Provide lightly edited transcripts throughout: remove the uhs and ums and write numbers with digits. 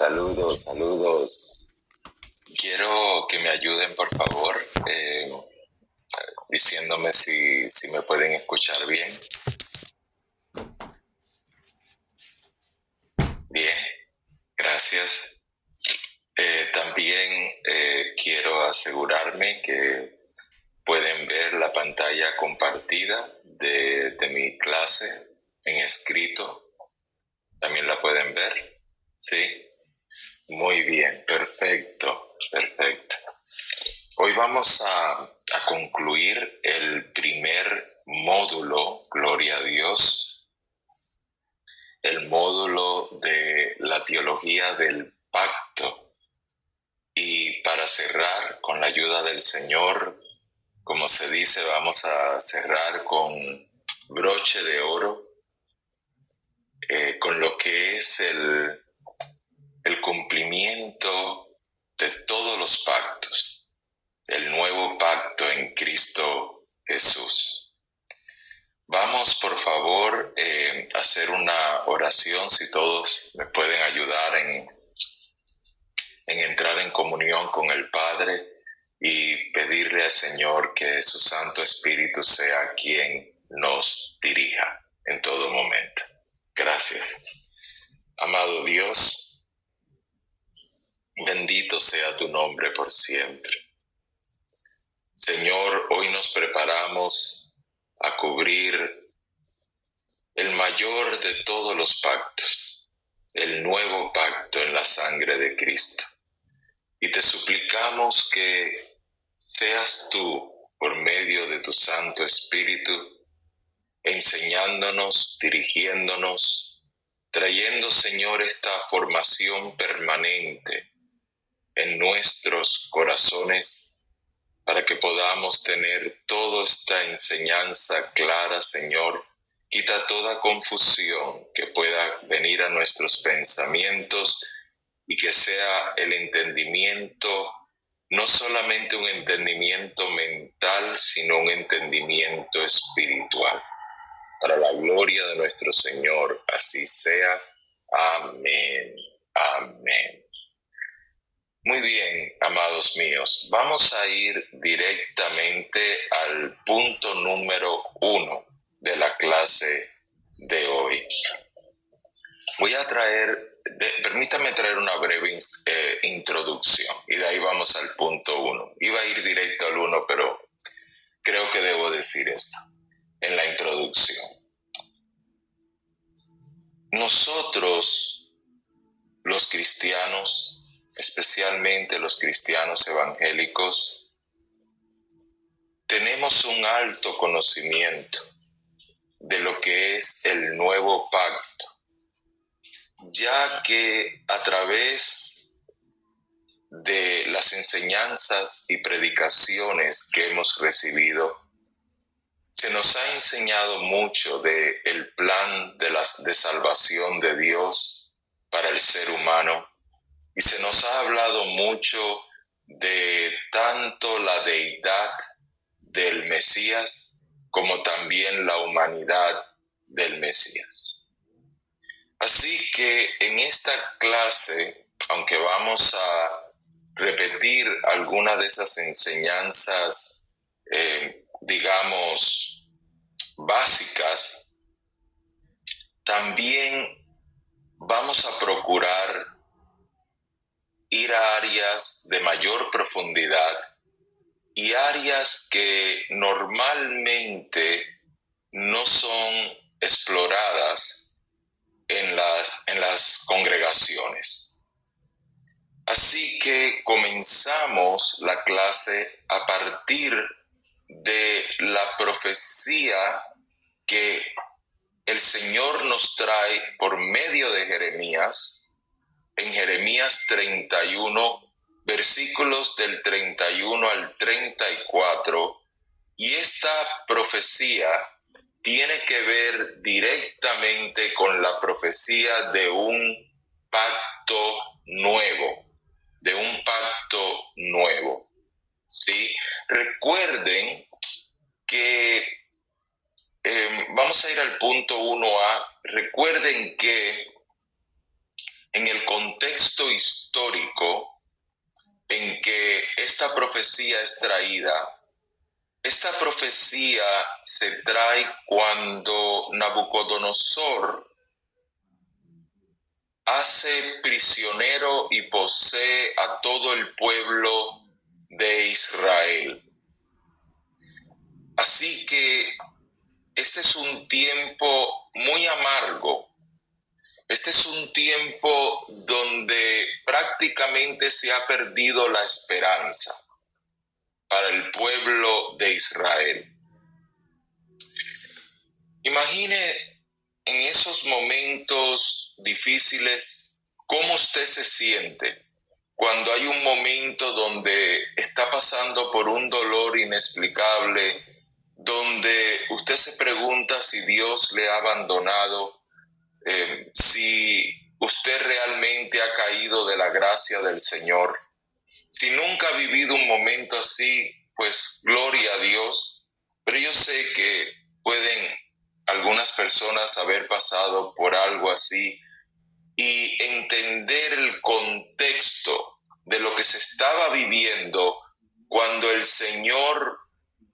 Saludos, saludos. Quiero que me ayuden, por favor, diciéndome si me pueden escuchar bien. Bien, gracias. También quiero asegurarme que pueden ver la pantalla compartida de mi clase en escrito. ¿También la pueden ver? ¿Sí? Muy bien, perfecto, perfecto. Hoy vamos a concluir el primer módulo, gloria a Dios, el módulo de la teología del pacto. Y para cerrar, con la ayuda del Señor, como se dice, vamos a cerrar con broche de oro, con lo que es el cumplimiento de todos los pactos, el nuevo pacto en Cristo Jesús. Vamos, por favor, a hacer una oración, si todos me pueden ayudar en entrar en comunión con el Padre y pedirle al Señor que su Santo Espíritu sea quien nos dirija en todo momento. Gracias. Amado Dios, bendito sea tu nombre por siempre. Señor, hoy nos preparamos a cubrir el mayor de todos los pactos, el nuevo pacto en la sangre de Cristo. Y te suplicamos que seas tú, por medio de tu Santo Espíritu, enseñándonos, dirigiéndonos, trayendo, Señor, esta formación permanente en nuestros corazones, para que podamos tener toda esta enseñanza clara, Señor. Quita toda confusión que pueda venir a nuestros pensamientos y que sea el entendimiento, no solamente un entendimiento mental, sino un entendimiento espiritual. Para la gloria de nuestro Señor, así sea. Amén. Amén. Muy bien, amados míos, vamos a ir directamente al punto número 1 de la clase de hoy. Voy a permítame traer una breve introducción y de ahí vamos al punto 1. Iba a ir directo al 1, pero creo que debo decir esto en la introducción. Nosotros, los cristianos, especialmente los cristianos evangélicos, tenemos un alto conocimiento de lo que es el nuevo pacto, ya que a través de las enseñanzas y predicaciones que hemos recibido, se nos ha enseñado mucho del plan de salvación de Dios para el ser humano, y se nos ha hablado mucho de tanto la deidad del Mesías como también la humanidad del Mesías. Así que en esta clase, aunque vamos a repetir algunas de esas enseñanzas, digamos, básicas, también vamos a procurar ir a áreas de mayor profundidad y áreas que normalmente no son exploradas en las congregaciones. Así que comenzamos la clase a partir de la profecía que el Señor nos trae por medio de Jeremías, en Jeremías 31, versículos del 31 al 34, y esta profecía tiene que ver directamente con la profecía de un pacto nuevo, ¿sí? Recuerden que vamos a ir al punto 1A. Recuerden que en el contexto histórico en que esta profecía es traída. Esta profecía se trae cuando Nabucodonosor hace prisionero y posee a todo el pueblo de Israel. Así que este es un tiempo muy amargo. Este es un tiempo donde prácticamente se ha perdido la esperanza para el pueblo de Israel. Imagine en esos momentos difíciles cómo usted se siente cuando hay un momento donde está pasando por un dolor inexplicable, donde usted se pregunta si Dios le ha abandonado, si usted realmente ha caído de la gracia del Señor. Si nunca ha vivido un momento así, pues gloria a Dios. Pero yo sé que pueden algunas personas haber pasado por algo así y entender el contexto de lo que se estaba viviendo cuando el Señor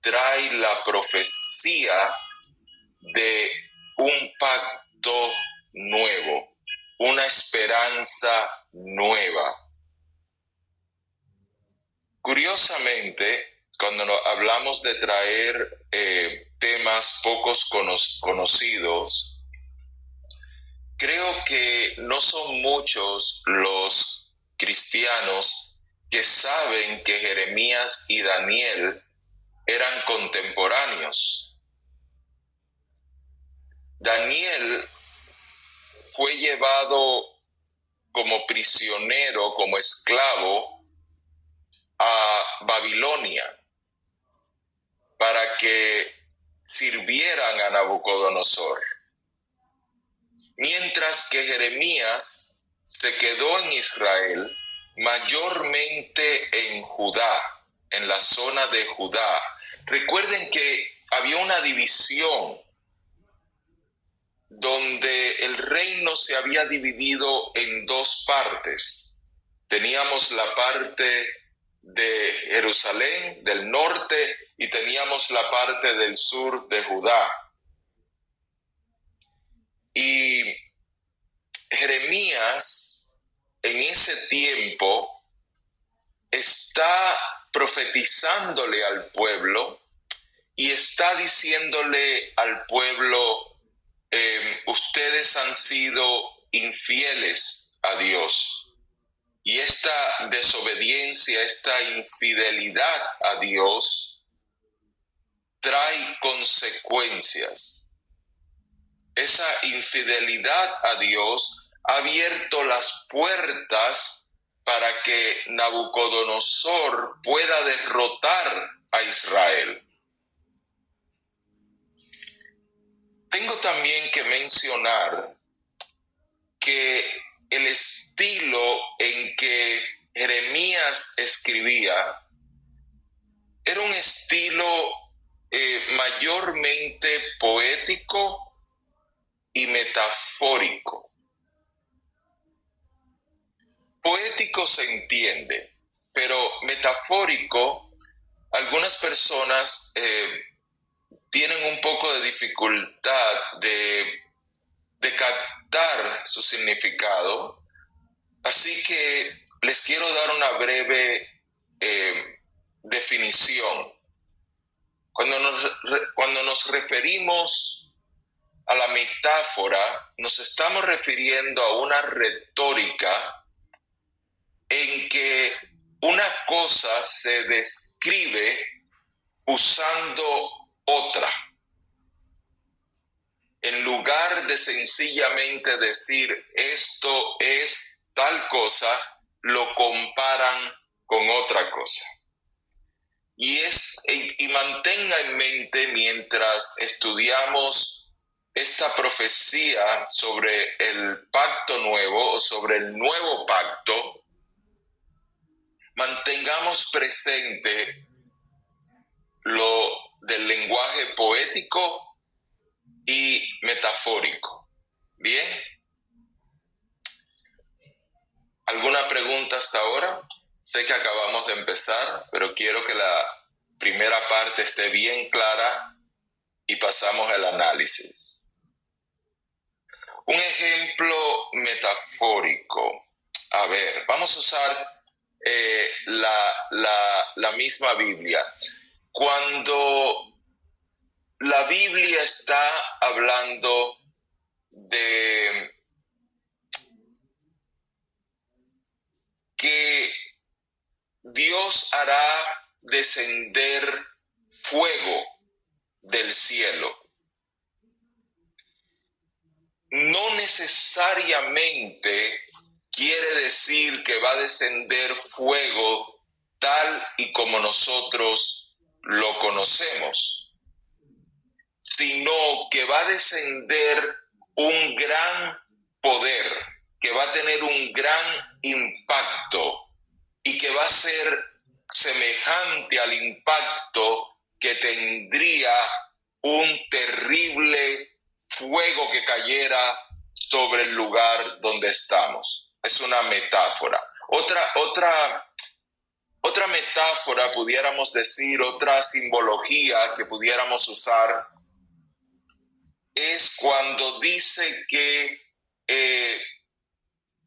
trae la profecía de un pacto nuevo, una esperanza nueva. Curiosamente, cuando hablamos de traer temas pocos conocidos, creo que no son muchos los cristianos que saben que Jeremías y Daniel eran contemporáneos. Daniel fue llevado como prisionero, como esclavo, a Babilonia para que sirvieran a Nabucodonosor. Mientras que Jeremías se quedó en Israel, mayormente en Judá, en la zona de Judá. Recuerden que había una división donde el reino se había dividido en dos partes. Teníamos la parte de Jerusalén, del norte, y teníamos la parte del sur de Judá. Y Jeremías en ese tiempo está profetizándole al pueblo y está diciéndole al pueblo, ustedes han sido infieles a Dios. Y esta desobediencia, esta infidelidad a Dios trae consecuencias. Esa infidelidad a Dios ha abierto las puertas para que Nabucodonosor pueda derrotar a Israel. Tengo también que mencionar que el estilo en que Jeremías escribía era un estilo mayormente poético y metafórico. Poético se entiende, pero metafórico, algunas personas tienen un poco de dificultad de captar su significado. Así que les quiero dar una breve definición. Cuando nos referimos a la metáfora, nos estamos refiriendo a una retórica en que una cosa se describe usando otra. En lugar de sencillamente decir esto es tal cosa, lo comparan con otra cosa. Y mantenga en mente mientras estudiamos esta profecía sobre el pacto nuevo o sobre el nuevo pacto, mantengamos presente lo del lenguaje poético y metafórico. Bien. pregunta hasta ahora? Sé que acabamos de empezar, pero quiero que la primera parte esté bien clara y pasamos al análisis. Un ejemplo metafórico. A ver, vamos a usar la misma Biblia. Cuando la Biblia está hablando de que Dios hará descender fuego del cielo, no necesariamente quiere decir que va a descender fuego tal y como nosotros lo conocemos, sino que va a descender un gran poder, que va a tener un gran impacto y que va a ser semejante al impacto que tendría un terrible fuego que cayera sobre el lugar donde estamos. Es una metáfora. Otra metáfora, pudiéramos decir, otra simbología que pudiéramos usar, es cuando dice que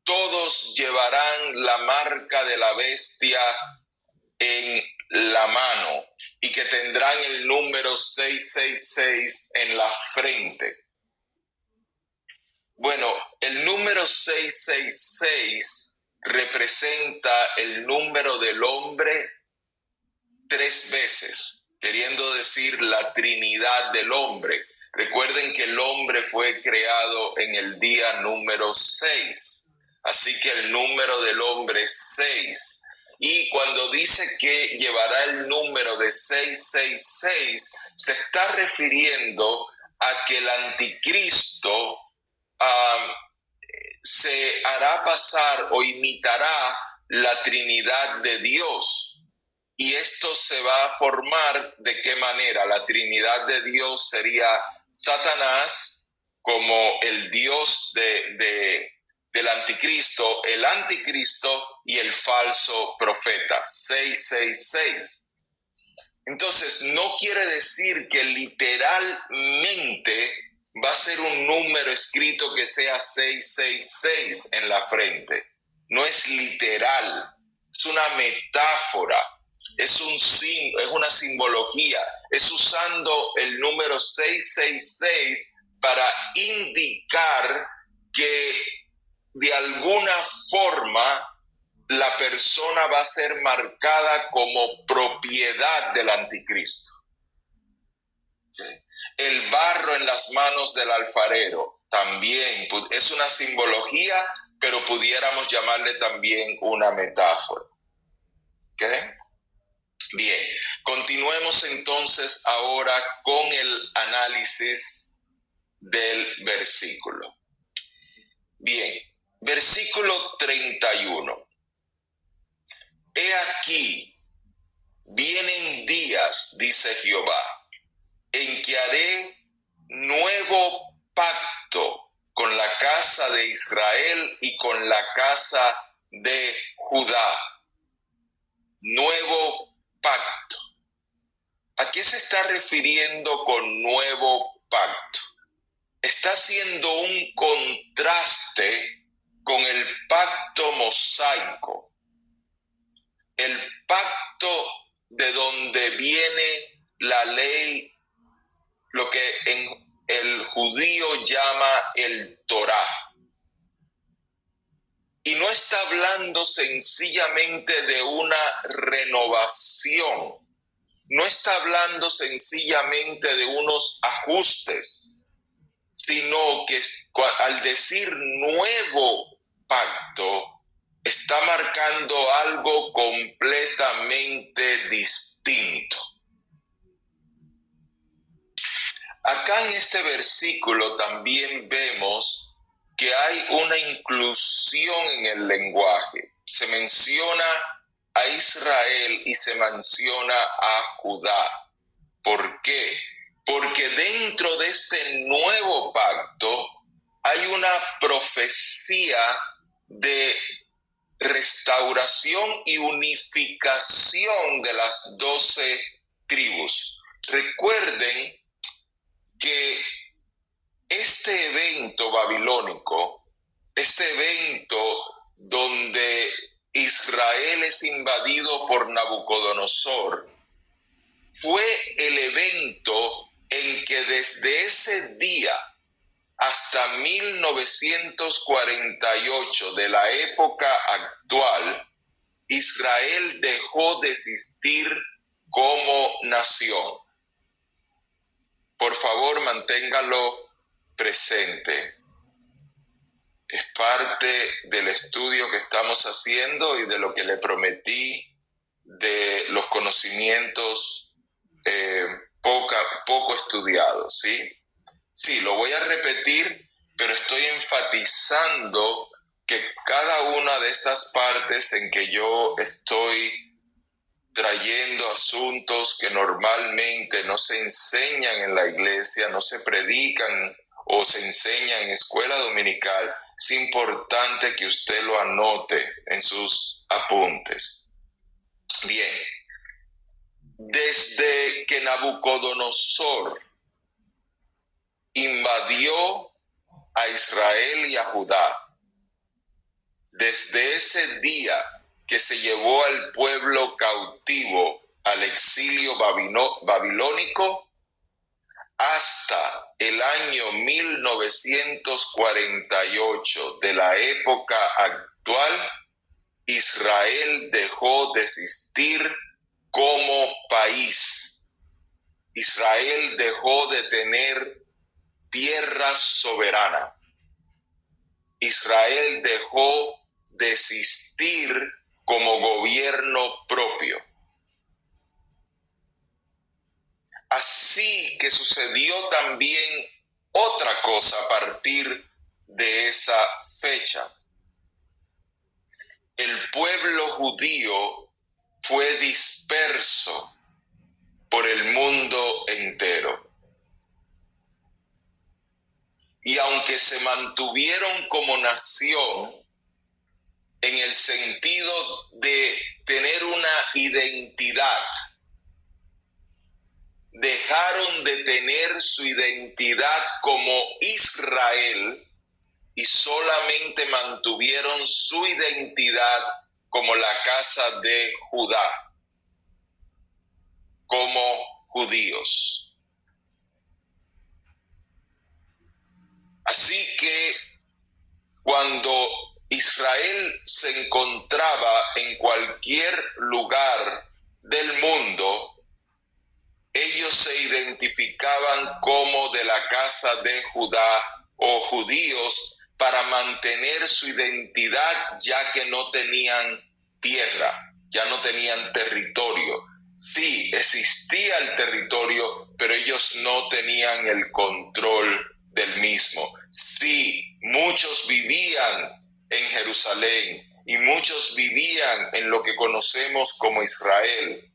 todos llevarán la marca de la bestia en la mano y que tendrán el número 666 en la frente. Bueno, el número 666 representa el número del hombre 3 veces, queriendo decir la Trinidad del hombre. Recuerden que el hombre fue creado en el día número 6, así que el número del hombre es 6. Y cuando dice que llevará el número de 666, se está refiriendo a que el anticristo se hará pasar o imitará la Trinidad de Dios. Y esto se va a formar ¿de qué manera? La Trinidad de Dios sería Satanás como el Dios del anticristo, el anticristo y el falso profeta, 666. Entonces, no quiere decir que literalmente va a ser un número escrito que sea 666 en la frente. No es literal, es una metáfora, es una simbología, es usando el número 666 para indicar que de alguna forma la persona va a ser marcada como propiedad del anticristo. ¿Sí? El barro en las manos del alfarero también es una simbología, pero pudiéramos llamarle también una metáfora. ¿Okay? Bien, continuemos entonces ahora con el análisis del versículo. Bien, versículo 31. He aquí, vienen días, dice Jehová, en que haré nuevo pacto con la casa de Israel y con la casa de Judá. Nuevo pacto. ¿A qué se está refiriendo con nuevo pacto? Está haciendo un contraste con el pacto mosaico. El pacto de donde viene la ley, lo que el judío llama el Torá. Y no está hablando sencillamente de una renovación, no está hablando sencillamente de unos ajustes, sino que al decir nuevo pacto, está marcando algo completamente distinto. Acá en este versículo también vemos que hay una inclusión en el lenguaje. Se menciona a Israel y se menciona a Judá. ¿Por qué? Porque dentro de este nuevo pacto hay una profecía de restauración y unificación de las 12 tribus. Recuerden que este evento babilónico, este evento donde Israel es invadido por Nabucodonosor, fue el evento en que desde ese día hasta 1948 de la época actual, Israel dejó de existir como nación. Por favor, manténgalo presente. Es parte del estudio que estamos haciendo y de lo que le prometí de los conocimientos poco estudiados, ¿sí? Sí, lo voy a repetir, pero estoy enfatizando que cada una de estas partes en que yo estoy trayendo asuntos que normalmente no se enseñan en la iglesia, no se predican o se enseñan en escuela dominical, es importante que usted lo anote en sus apuntes. Bien, desde que Nabucodonosor invadió a Israel y a Judá, desde ese día que se llevó al pueblo cautivo al exilio babilónico, hasta el año 1948 de la época actual, Israel dejó de existir como país. Israel dejó de tener tierra soberana. Israel dejó de existir como gobierno propio. Así que sucedió también otra cosa a partir de esa fecha. El pueblo judío fue disperso por el mundo entero. Y aunque se mantuvieron como nación, en el sentido de tener una identidad, dejaron de tener su identidad como Israel y solamente mantuvieron su identidad como la casa de Judá, como judíos. Así que cuando Israel se encontraba en cualquier lugar del mundo, ellos se identificaban como de la casa de Judá o judíos para mantener su identidad, ya que no tenían tierra, ya no tenían territorio. Sí, existía el territorio, pero ellos no tenían el control del mismo. Sí, muchos vivían en Jerusalén y muchos vivían en lo que conocemos como Israel,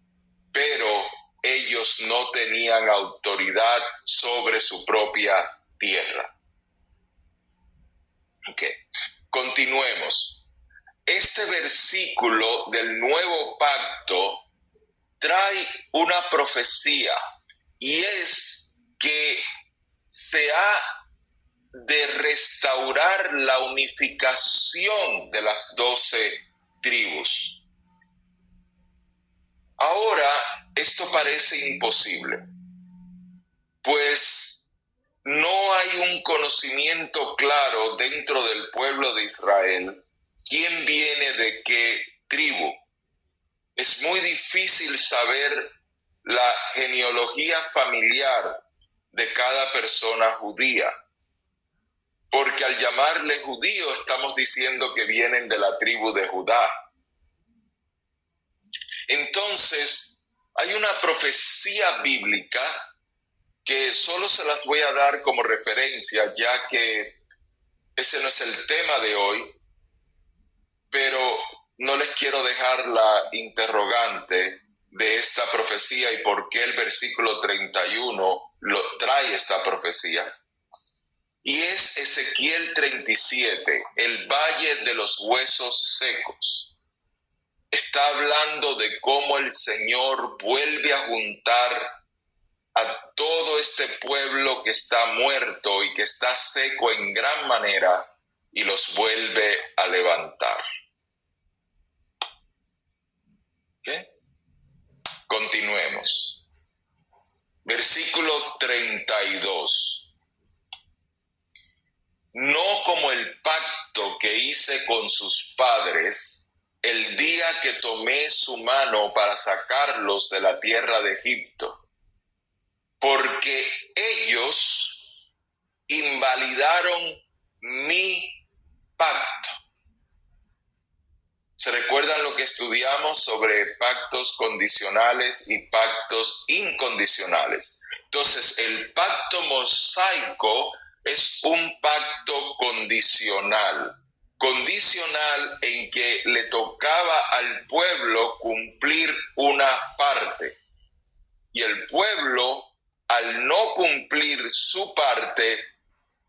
pero ellos no tenían autoridad sobre su propia tierra. Okay. Continuemos. Este versículo del Nuevo Pacto trae una profecía y es que se ha de restaurar la unificación de las 12 tribus. Ahora, esto parece imposible, pues no hay un conocimiento claro dentro del pueblo de Israel quién viene de qué tribu. Es muy difícil saber la genealogía familiar de cada persona judía, porque al llamarle judío estamos diciendo que vienen de la tribu de Judá. Entonces, hay una profecía bíblica que solo se las voy a dar como referencia, ya que ese no es el tema de hoy, pero no les quiero dejar la interrogante de esta profecía y por qué el versículo 31 trae esta profecía. y es Ezequiel 37, el valle de los huesos secos. Está hablando de cómo el Señor vuelve a juntar a todo este pueblo que está muerto y que está seco en gran manera y los vuelve a levantar. ¿Okay? Continuemos. Versículo 32. No como el pacto que hice con sus padres el día que tomé su mano para sacarlos de la tierra de Egipto, porque ellos invalidaron mi pacto. ¿Se recuerdan lo que estudiamos sobre pactos condicionales y pactos incondicionales? Entonces, el pacto mosaico es un pacto condicional. Condicional en que le tocaba al pueblo cumplir una parte. Y el pueblo, al no cumplir su parte,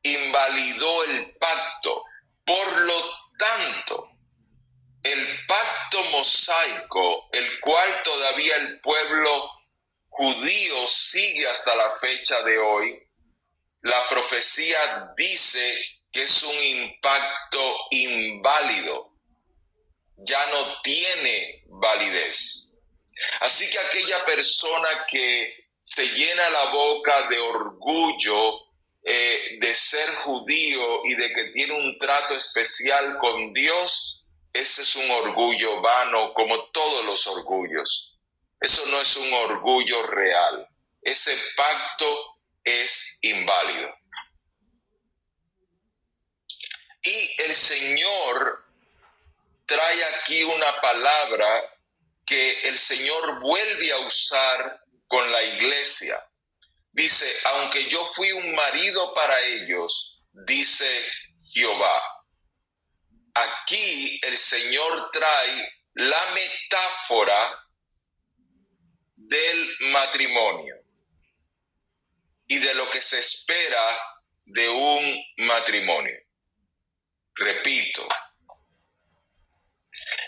invalidó el pacto. Por lo tanto, el pacto mosaico, el cual todavía el pueblo judío sigue hasta la fecha de hoy, la profecía dice que es un impacto inválido, ya no tiene validez. Así que aquella persona que se llena la boca de orgullo de ser judío y de que tiene un trato especial con Dios, ese es un orgullo vano, como todos los orgullos. Eso no es un orgullo real. Ese pacto es inválido. Y el Señor trae aquí una palabra que el Señor vuelve a usar con la iglesia. Dice, aunque yo fui un marido para ellos, dice Jehová. Aquí el Señor trae la metáfora del matrimonio y de lo que se espera de un matrimonio. Repito,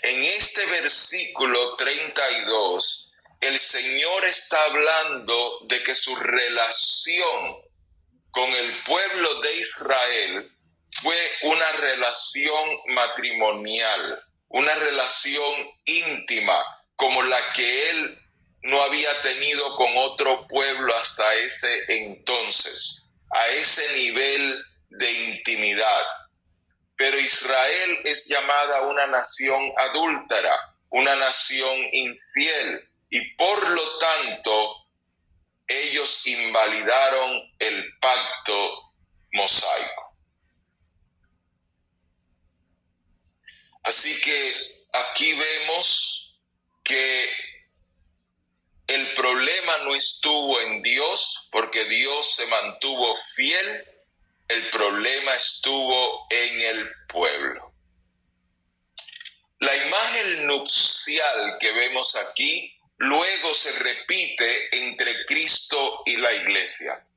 en este versículo 32, el Señor está hablando de que su relación con el pueblo de Israel fue una relación matrimonial, una relación íntima, como la que él no había tenido con otro pueblo hasta ese entonces, a ese nivel de intimidad. Pero Israel es llamada una nación adúltera, una nación infiel, y por lo tanto ellos invalidaron el pacto mosaico. Así que aquí vemos que el problema no estuvo en Dios, porque Dios se mantuvo fiel. El problema estuvo en el pueblo. La imagen nupcial que vemos aquí luego se repite entre Cristo y la iglesia.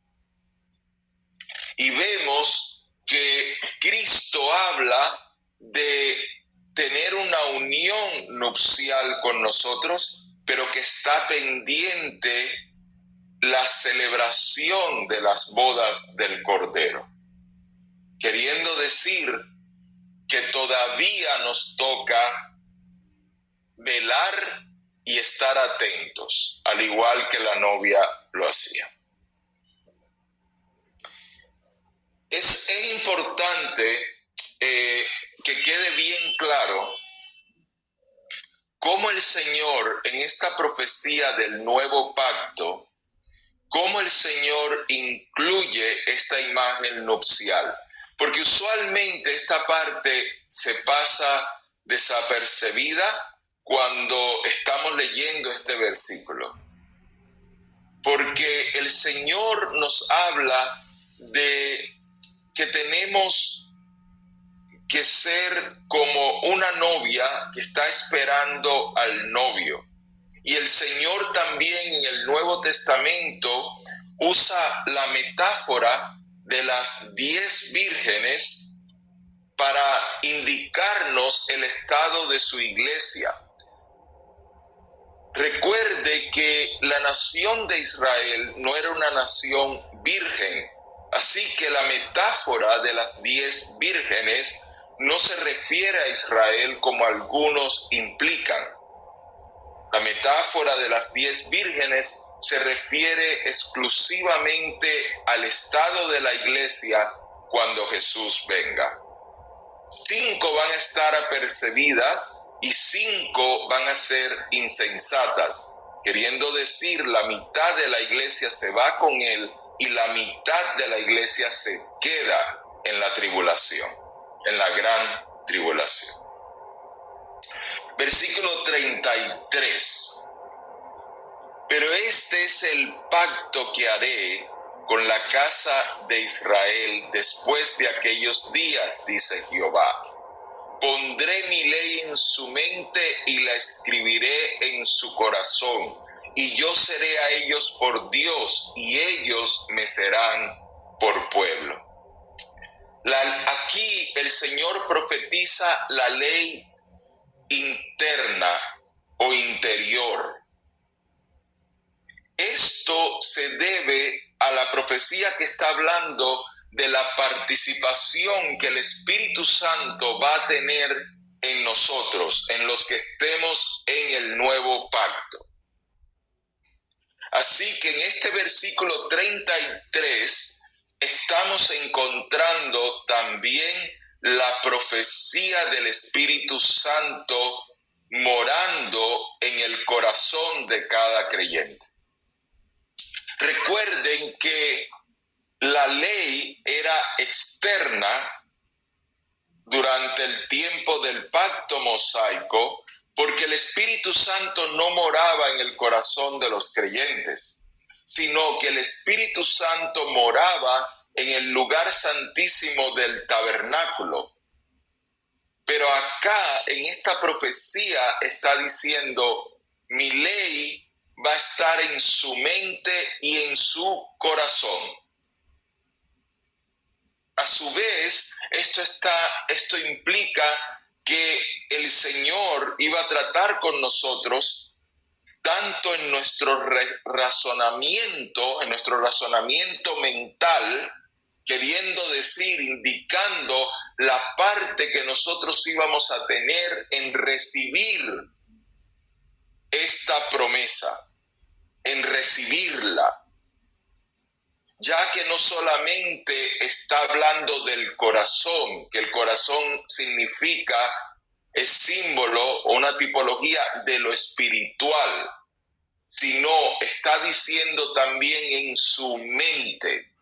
Y vemos que Cristo habla de tener una unión nupcial con nosotros, pero que está pendiente la celebración de las bodas del Cordero. Queriendo decir que todavía nos toca velar y estar atentos, al igual que la novia lo hacía. Es importante que quede bien claro cómo el Señor, en esta profecía del nuevo pacto, cómo el Señor incluye esta imagen nupcial. Porque usualmente esta parte se pasa desapercibida cuando estamos leyendo este versículo. Porque el Señor nos habla de que tenemos que ser como una novia que está esperando al novio. Y el Señor también en el Nuevo Testamento usa la metáfora de las 10 vírgenes para indicarnos el estado de su iglesia. Recuerde que la nación de Israel no era una nación virgen, así que la metáfora de las 10 vírgenes no se refiere a Israel como algunos implican. La metáfora de las 10 vírgenes se refiere exclusivamente al estado de la iglesia cuando Jesús venga. 5 van a estar apercibidas y 5 van a ser insensatas, queriendo decir la mitad de la iglesia se va con él y la mitad de la iglesia se queda en la tribulación, en la gran tribulación. Versículo 33. Pero este es el pacto que haré con la casa de Israel después de aquellos días, dice Jehová. Pondré mi ley en su mente y la escribiré en su corazón, y yo seré a ellos por Dios, y ellos me serán por pueblo. Aquí el Señor profetiza la ley interna o interior. Esto se debe a la profecía que está hablando de la participación que el Espíritu Santo va a tener en nosotros, en los que estemos en el nuevo pacto. Así que en este versículo 33 estamos encontrando también la profecía del Espíritu Santo morando en el corazón de cada creyente. Recuerden que la ley era externa durante el tiempo del pacto mosaico, porque el Espíritu Santo no moraba en el corazón de los creyentes, sino que el Espíritu Santo moraba en el lugar santísimo del tabernáculo. Pero acá, en esta profecía, está diciendo, mi ley va a estar en su mente y en su corazón. A su vez, esto implica que el Señor iba a tratar con nosotros tanto en nuestro razonamiento mental, queriendo decir, indicando la parte que nosotros íbamos a tener en recibir esta promesa, en recibirla, ya que no solamente está hablando del corazón, que el corazón significa, es símbolo o una tipología de lo espiritual, sino está diciendo también en su mente.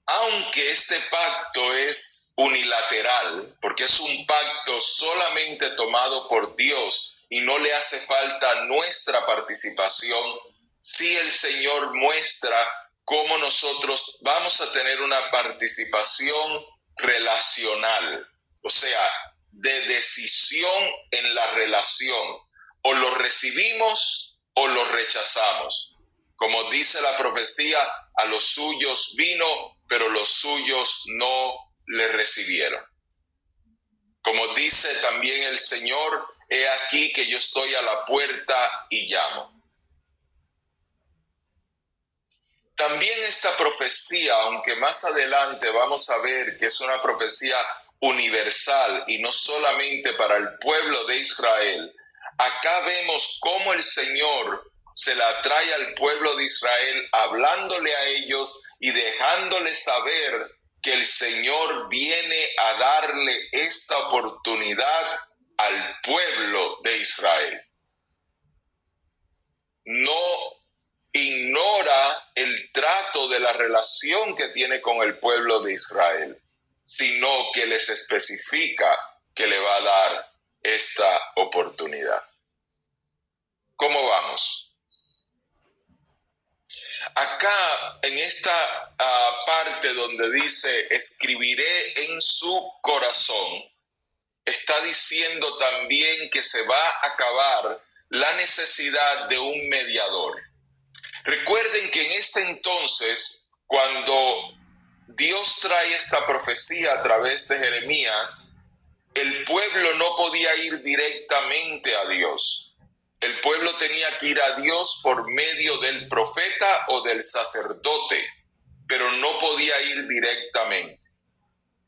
Aunque este pacto es unilateral, porque es un pacto solamente tomado por Dios y no le hace falta nuestra participación, sí el Señor muestra cómo nosotros vamos a tener una participación relacional, o sea, de decisión en la relación. O lo recibimos o lo rechazamos. Como dice la profecía, a los suyos vino, pero los suyos no le recibieron. Como dice también el Señor, he aquí que yo estoy a la puerta y llamo. También esta profecía, aunque más adelante vamos a ver que es una profecía universal y no solamente para el pueblo de Israel, acá vemos cómo el Señor se la trae al pueblo de Israel, hablándole a ellos y dejándoles saber que el Señor viene a darle esta oportunidad al pueblo de Israel. No ignora el trato de la relación que tiene con el pueblo de Israel, sino que les especifica que le va a dar esta oportunidad. ¿Cómo vamos? Acá, en esta parte donde dice, escribiré en su corazón, está diciendo también que se va a acabar la necesidad de un mediador. Recuerden que en este entonces, cuando Dios trae esta profecía a través de Jeremías, el pueblo no podía ir directamente a Dios. El pueblo tenía que ir a Dios por medio del profeta o del sacerdote, pero no podía ir directamente.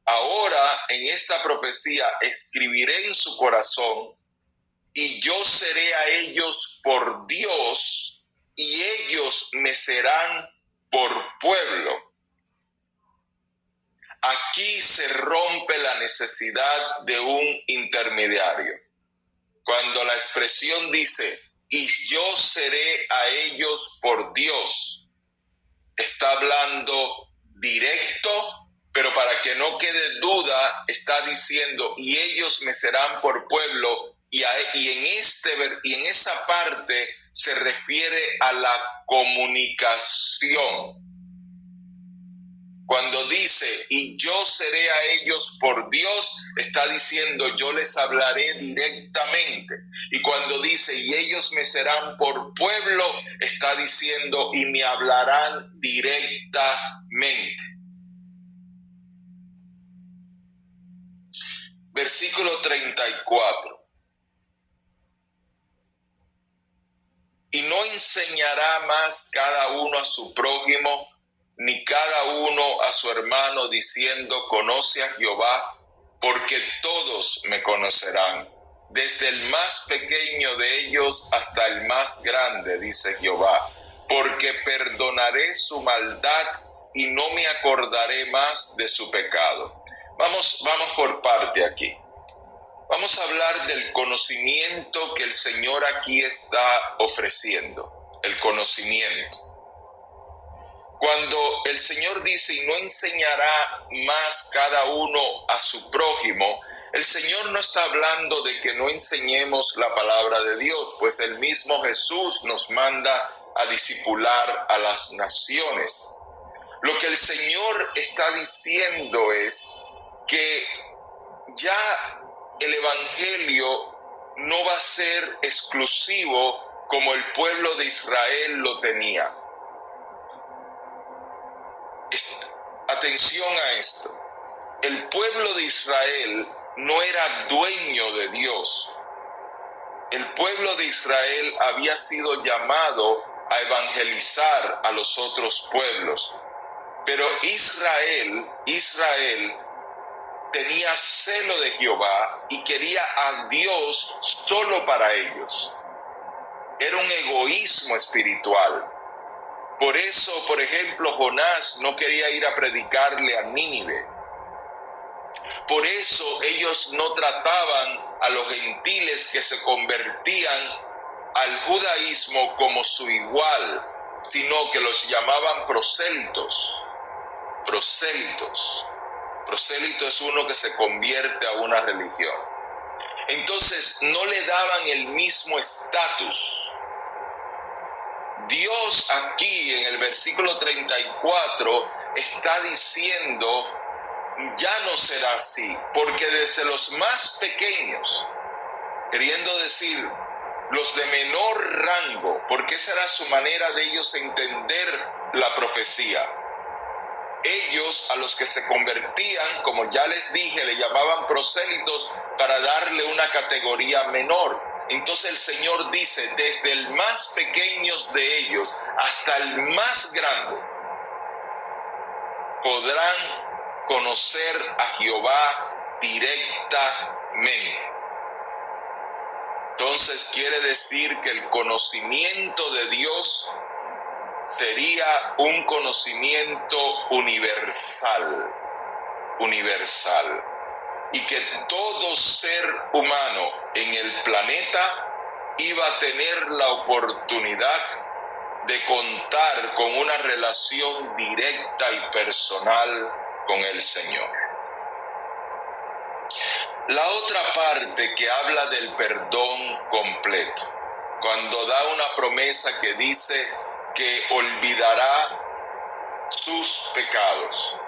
Ahora, en esta profecía, escribiré en su corazón y yo seré a ellos por Dios y ellos me serán por pueblo. Aquí se rompe la necesidad de un intermediario. Cuando la expresión dice, y yo seré a ellos por Dios, está hablando directo, pero para que no quede duda, está diciendo, y ellos me serán por pueblo, y en esa parte se refiere a la comunicación. Cuando dice, y yo seré a ellos por Dios, está diciendo, yo les hablaré directamente. Y cuando dice, y ellos me serán por pueblo, está diciendo, y me hablarán directamente. Versículo 34. Y no enseñará más cada uno a su prójimo, ni cada uno a su hermano, diciendo, conoce a Jehová, porque todos me conocerán, desde el más pequeño de ellos hasta el más grande, dice Jehová, porque perdonaré su maldad y no me acordaré más de su pecado. Vamos por parte aquí. Vamos a hablar del conocimiento que el Señor aquí está ofreciendo, el conocimiento. Cuando el Señor dice, y no enseñará más cada uno a su prójimo, el Señor no está hablando de que no enseñemos la palabra de Dios, pues el mismo Jesús nos manda a discipular a las naciones. Lo que el Señor está diciendo es que ya el Evangelio no va a ser exclusivo como el pueblo de Israel lo tenía. Atención a esto. El pueblo de Israel no era dueño de Dios. El pueblo de Israel había sido llamado a evangelizar a los otros pueblos. Pero Israel tenía celo de Jehová y quería a Dios solo para ellos. Era un egoísmo espiritual. Por eso, por ejemplo, Jonás no quería ir a predicarle a Nínive. Por eso ellos no trataban a los gentiles que se convertían al judaísmo como su igual, sino que los llamaban prosélitos. Prosélitos. Prosélito es uno que se convierte a una religión. Entonces no le daban el mismo estatus. Dios aquí en el versículo 34 está diciendo, ya no será así, porque desde los más pequeños, queriendo decir los de menor rango, porque esa era su manera de ellos entender la profecía. Ellos, a los que se convertían, como ya les dije, le llamaban prosélitos para darle una categoría menor. Entonces el Señor dice, desde el más pequeño de ellos hasta el más grande, podrán conocer a Jehová directamente. Entonces quiere decir que el conocimiento de Dios sería un conocimiento universal, y que todo ser humano en el planeta iba a tener la oportunidad de contar con una relación directa y personal con el Señor. La otra parte que habla del perdón completo, cuando da una promesa que dice que olvidará sus pecados.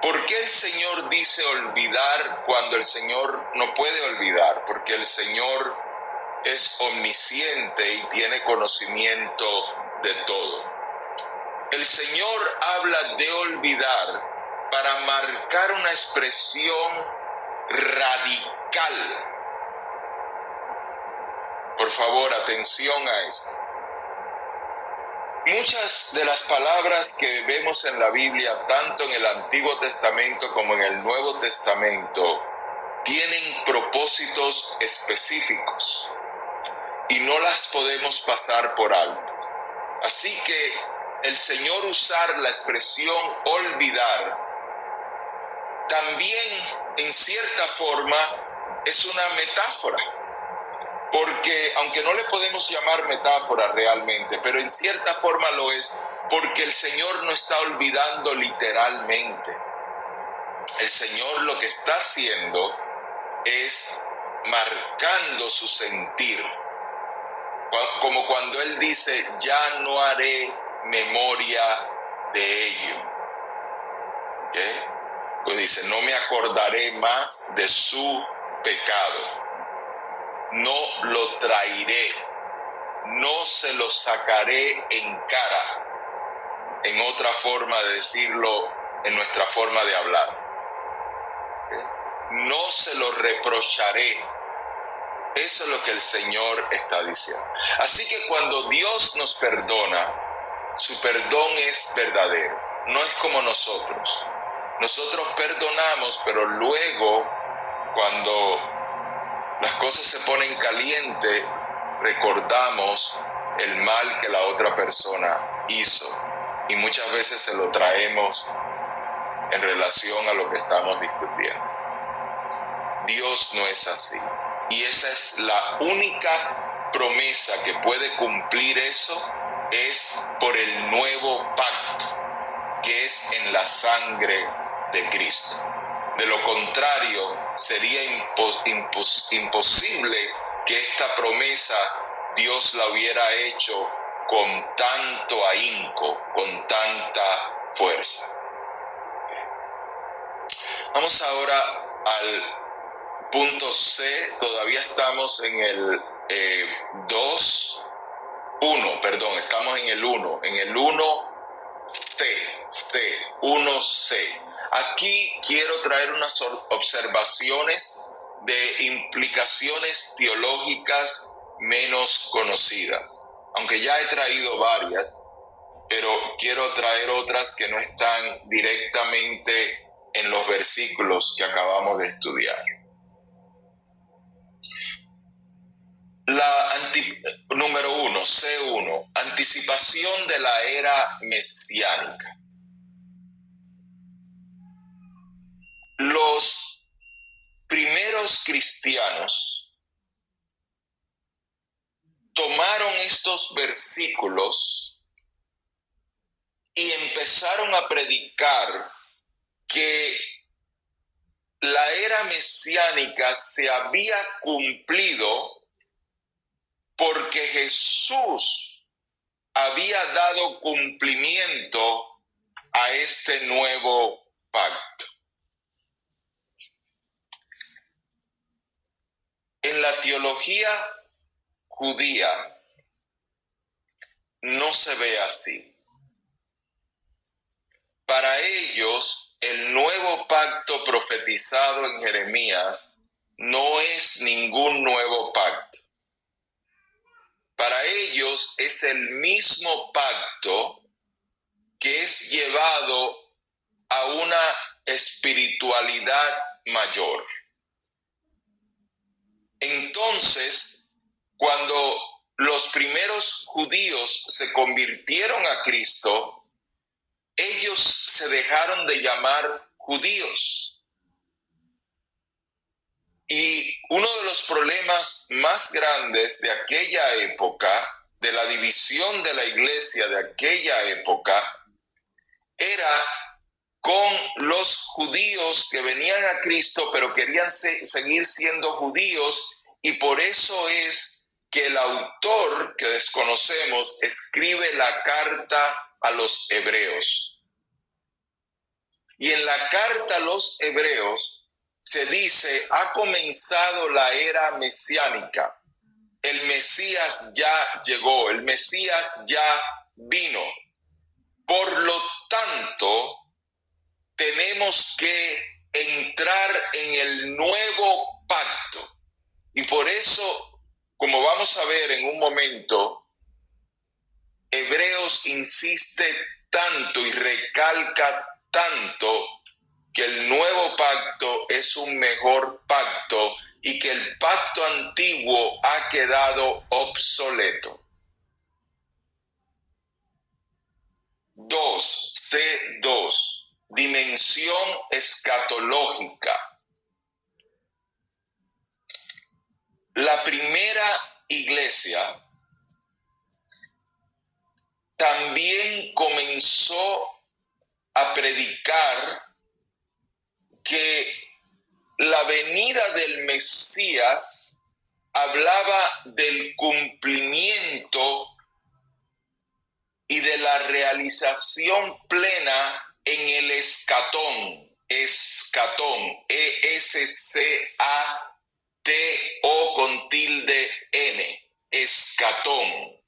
¿Por qué el Señor dice olvidar cuando el Señor no puede olvidar? Porque el Señor es omnisciente y tiene conocimiento de todo. El Señor habla de olvidar para marcar una expresión radical. Por favor, atención a esto. Muchas de las palabras que vemos en la Biblia, tanto en el Antiguo Testamento como en el Nuevo Testamento, tienen propósitos específicos y no las podemos pasar por alto. Así que el Señor usar la expresión olvidar también en cierta forma es una metáfora. Porque, aunque no le podemos llamar metáfora realmente, pero en cierta forma lo es, porque el Señor no está olvidando literalmente. El Señor lo que está haciendo es marcando su sentir. Como cuando Él dice, ya no haré memoria de ello. ¿Okay? Pues dice, no me acordaré más de su pecado. No lo traeré, no se lo sacaré en cara, en otra forma de decirlo, en nuestra forma de hablar. ¿Okay? No se lo reprocharé. Eso es lo que el Señor está diciendo. Así que cuando Dios nos perdona, su perdón es verdadero, no es como nosotros. Nosotros perdonamos, pero luego, cuando las cosas se ponen calientes, recordamos el mal que la otra persona hizo y muchas veces se lo traemos en relación a lo que estamos discutiendo. Dios no es así y esa es la única promesa que puede cumplir eso, es por el nuevo pacto que es en la sangre de Cristo. De lo contrario, sería imposible que esta promesa Dios la hubiera hecho con tanto ahínco, con tanta fuerza. Vamos ahora al punto C. Todavía estamos en el 1, en el 1. En el 1C. Aquí quiero traer unas observaciones de implicaciones teológicas menos conocidas. Aunque ya he traído varias, pero quiero traer otras que no están directamente en los versículos que acabamos de estudiar. Número 1, C1, anticipación de la era mesiánica. Los primeros cristianos tomaron estos versículos y empezaron a predicar que la era mesiánica se había cumplido porque Jesús había dado cumplimiento a este nuevo pacto. En la teología judía no se ve así. Para ellos, el nuevo pacto profetizado en Jeremías no es ningún nuevo pacto. Para ellos es el mismo pacto que es llevado a una espiritualidad mayor. Entonces, cuando los primeros judíos se convirtieron a Cristo, ellos se dejaron de llamar judíos. Y uno de los problemas más grandes de aquella época, de la división de la iglesia de aquella época, era con los judíos que venían a Cristo, pero querían seguir siendo judíos, y por eso es que el autor que desconocemos escribe la carta a los hebreos. Y en la carta a los hebreos se dice, ha comenzado la era mesiánica. El Mesías ya llegó, el Mesías ya vino. Por lo tanto, tenemos que entrar en el nuevo pacto. Y por eso, como vamos a ver en un momento, Hebreos insiste tanto y recalca tanto que el nuevo pacto es un mejor pacto y que el pacto antiguo ha quedado obsoleto. 2. C2. Dimensión escatológica. La primera iglesia también comenzó a predicar que la venida del Mesías hablaba del cumplimiento y de la realización plena en el escatón, E-S-C-A-T-O con tilde N, escatón,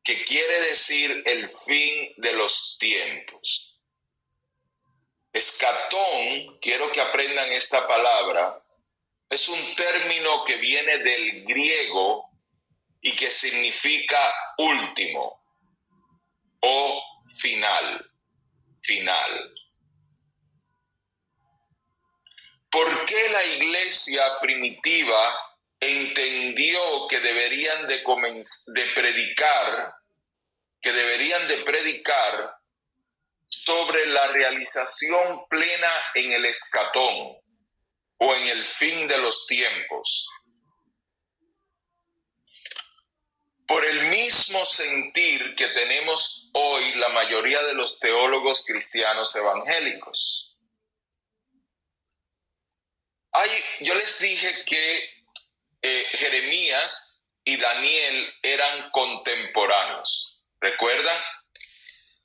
que quiere decir el fin de los tiempos. Escatón, quiero que aprendan esta palabra, es un término que viene del griego y que significa último o final. ¿Por qué la iglesia primitiva entendió que deberían de predicar sobre la realización plena en el escatón o en el fin de los tiempos? Por el mismo sentir que tenemos hoy la mayoría de los teólogos cristianos evangélicos. Yo les dije que Jeremías y Daniel eran contemporáneos, ¿recuerdan?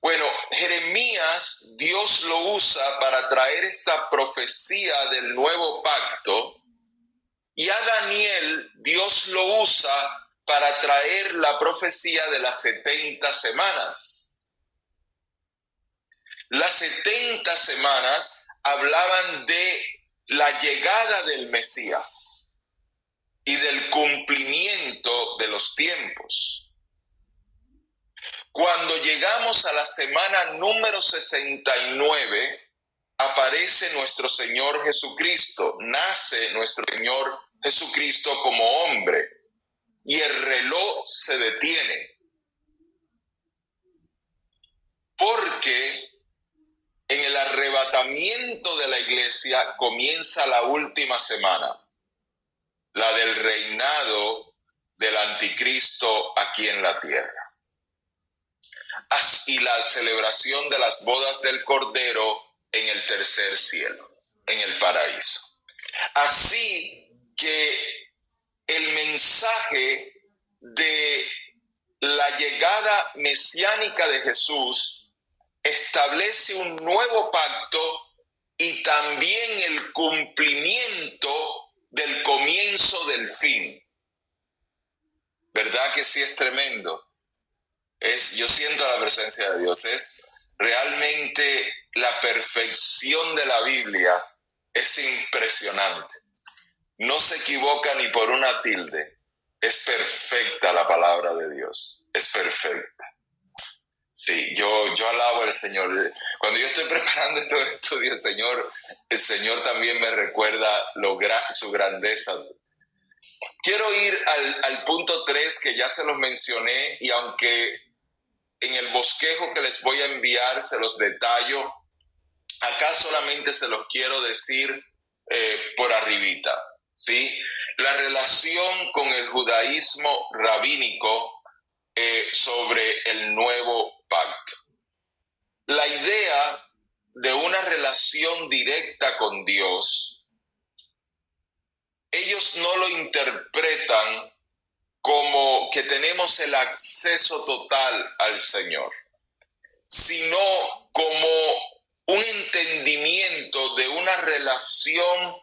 Bueno, Jeremías, Dios lo usa para traer esta profecía del nuevo pacto, y a Daniel Dios lo usa para traer la profecía de las 70 semanas. Las 70 semanas hablaban de la llegada del Mesías y del cumplimiento de los tiempos. Cuando llegamos a la semana número 69, aparece nuestro Señor Jesucristo, nace nuestro Señor Jesucristo como hombre. Y el reloj se detiene, porque en el arrebatamiento de la iglesia comienza la última semana, la del reinado del anticristo aquí en la tierra, y la celebración de las bodas del Cordero en el tercer cielo, en el paraíso. Así que el mensaje de la llegada mesiánica de Jesús establece un nuevo pacto y también el cumplimiento del comienzo del fin. ¿Verdad que sí es tremendo? Yo siento la presencia de Dios. Es realmente la perfección de la Biblia. Es impresionante. No se equivoca ni por una tilde. Es perfecta la palabra de Dios. Es perfecta. Sí, yo alabo al Señor. Cuando yo estoy preparando estos estudios, el Señor también me recuerda su grandeza. Quiero ir al punto 3 que ya se los mencioné, y aunque en el bosquejo que les voy a enviar se los detallo, acá solamente se los quiero decir por arribita. ¿Sí? La relación con el judaísmo rabínico sobre el nuevo pacto. La idea de una relación directa con Dios, ellos no lo interpretan como que tenemos el acceso total al Señor, sino como un entendimiento de una relación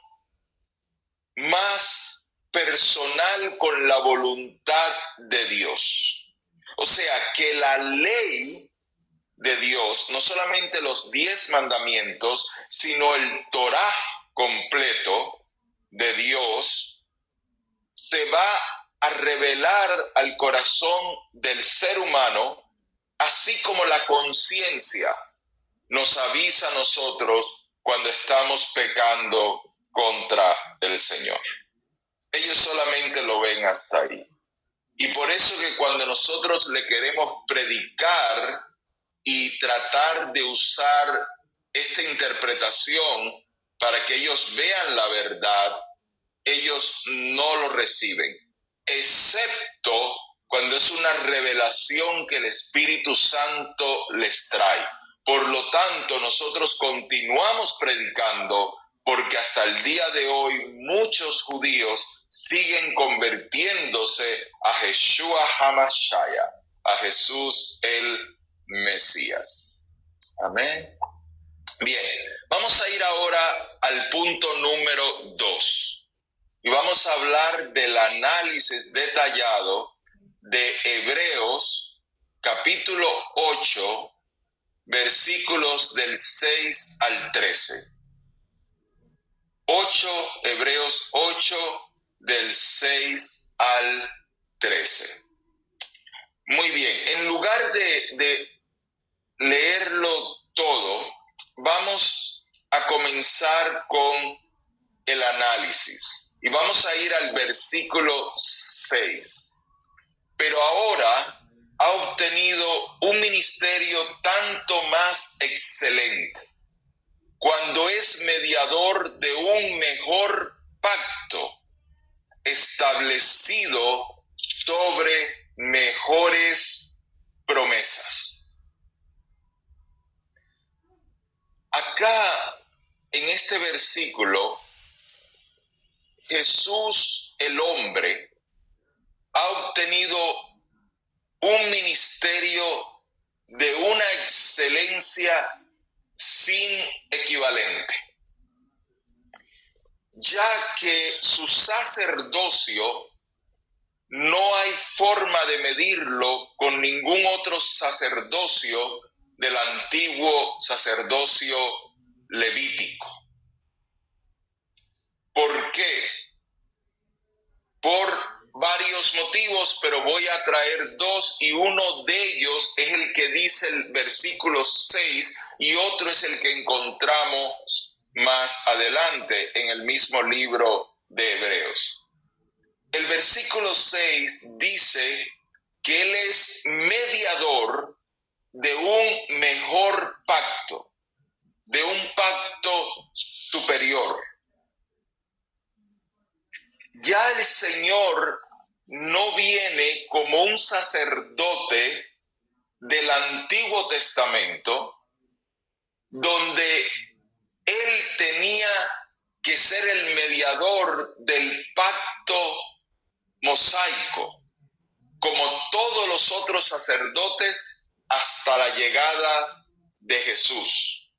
más personal con la voluntad de Dios. O sea que la ley de Dios, no solamente los 10 mandamientos, sino el Torah completo de Dios, se va a revelar al corazón del ser humano, así como la conciencia nos avisa a nosotros cuando estamos pecando contra el Señor. Ellos solamente lo ven hasta ahí. Y por eso que cuando nosotros le queremos predicar y tratar de usar esta interpretación para que ellos vean la verdad, ellos no lo reciben, excepto cuando es una revelación que el Espíritu Santo les trae. Por lo tanto, nosotros continuamos predicando porque hasta el día de hoy muchos judíos siguen convirtiéndose a Yeshua HaMashiach, a Jesús el Mesías. Amén. Bien, vamos a ir ahora al punto número 2 y vamos a hablar del análisis detallado de Hebreos capítulo 8, versículos del 6 al 13. Hebreos 8, del 6 al 13. Muy bien, en lugar de leerlo todo, vamos a comenzar con el análisis y vamos a ir al versículo 6. Pero ahora ha obtenido un ministerio tanto más excelente, cuando es mediador de un mejor pacto, establecido sobre mejores promesas. Acá, en este versículo, Jesús, el hombre, ha obtenido un ministerio de una excelencia sin equivalente, ya que su sacerdocio no hay forma de medirlo con ningún otro sacerdocio del antiguo sacerdocio levítico. ¿Por qué? Por varios motivos, pero voy a traer dos, y uno de ellos es el que dice el versículo 6 y otro es el que encontramos más adelante en el mismo libro de Hebreos. El versículo 6 dice que Él es mediador de un mejor pacto, de un pacto superior. Ya el Señor no viene como un sacerdote del Antiguo Testamento, donde Él tenía que ser el mediador del pacto mosaico, como todos los otros sacerdotes hasta la llegada de Jesús.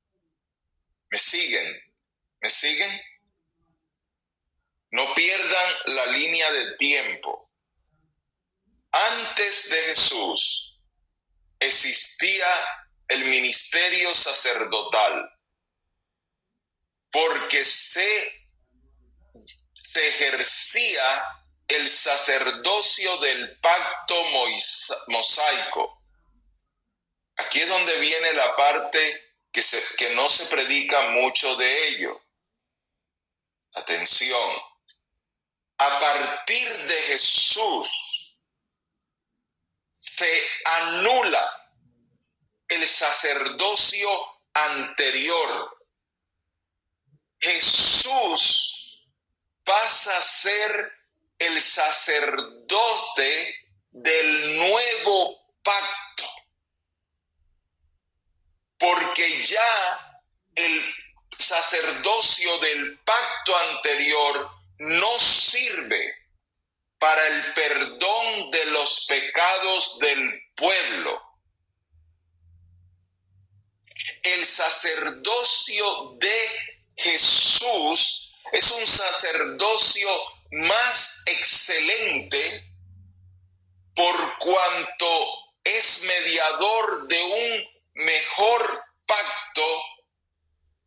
¿Me siguen? ¿Me siguen? No pierdan la línea del tiempo. Antes de Jesús existía el ministerio sacerdotal, porque se ejercía el sacerdocio del pacto mosaico. Aquí es donde viene la parte que no se predica mucho de ello. Atención. A partir de Jesús se anula el sacerdocio anterior. Jesús pasa a ser el sacerdote del nuevo pacto, porque ya el sacerdocio del pacto anterior no sirve para el perdón de los pecados del pueblo. El sacerdocio de Jesús es un sacerdocio más excelente por cuanto es mediador de un mejor pacto,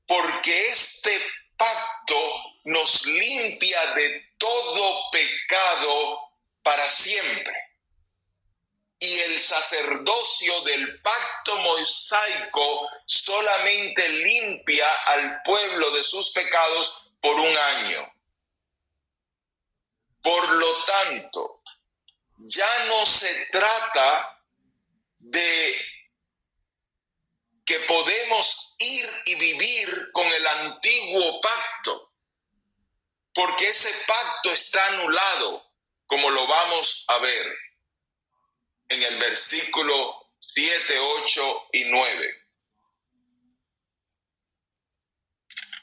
porque este pacto nos limpia de todo pecado para siempre. Y el sacerdocio del pacto mosaico solamente limpia al pueblo de sus pecados por un año. Por lo tanto, ya no se trata de que podemos ir y vivir con el antiguo pacto, porque ese pacto está anulado, como lo vamos a ver en el versículo 7, 8 y 9.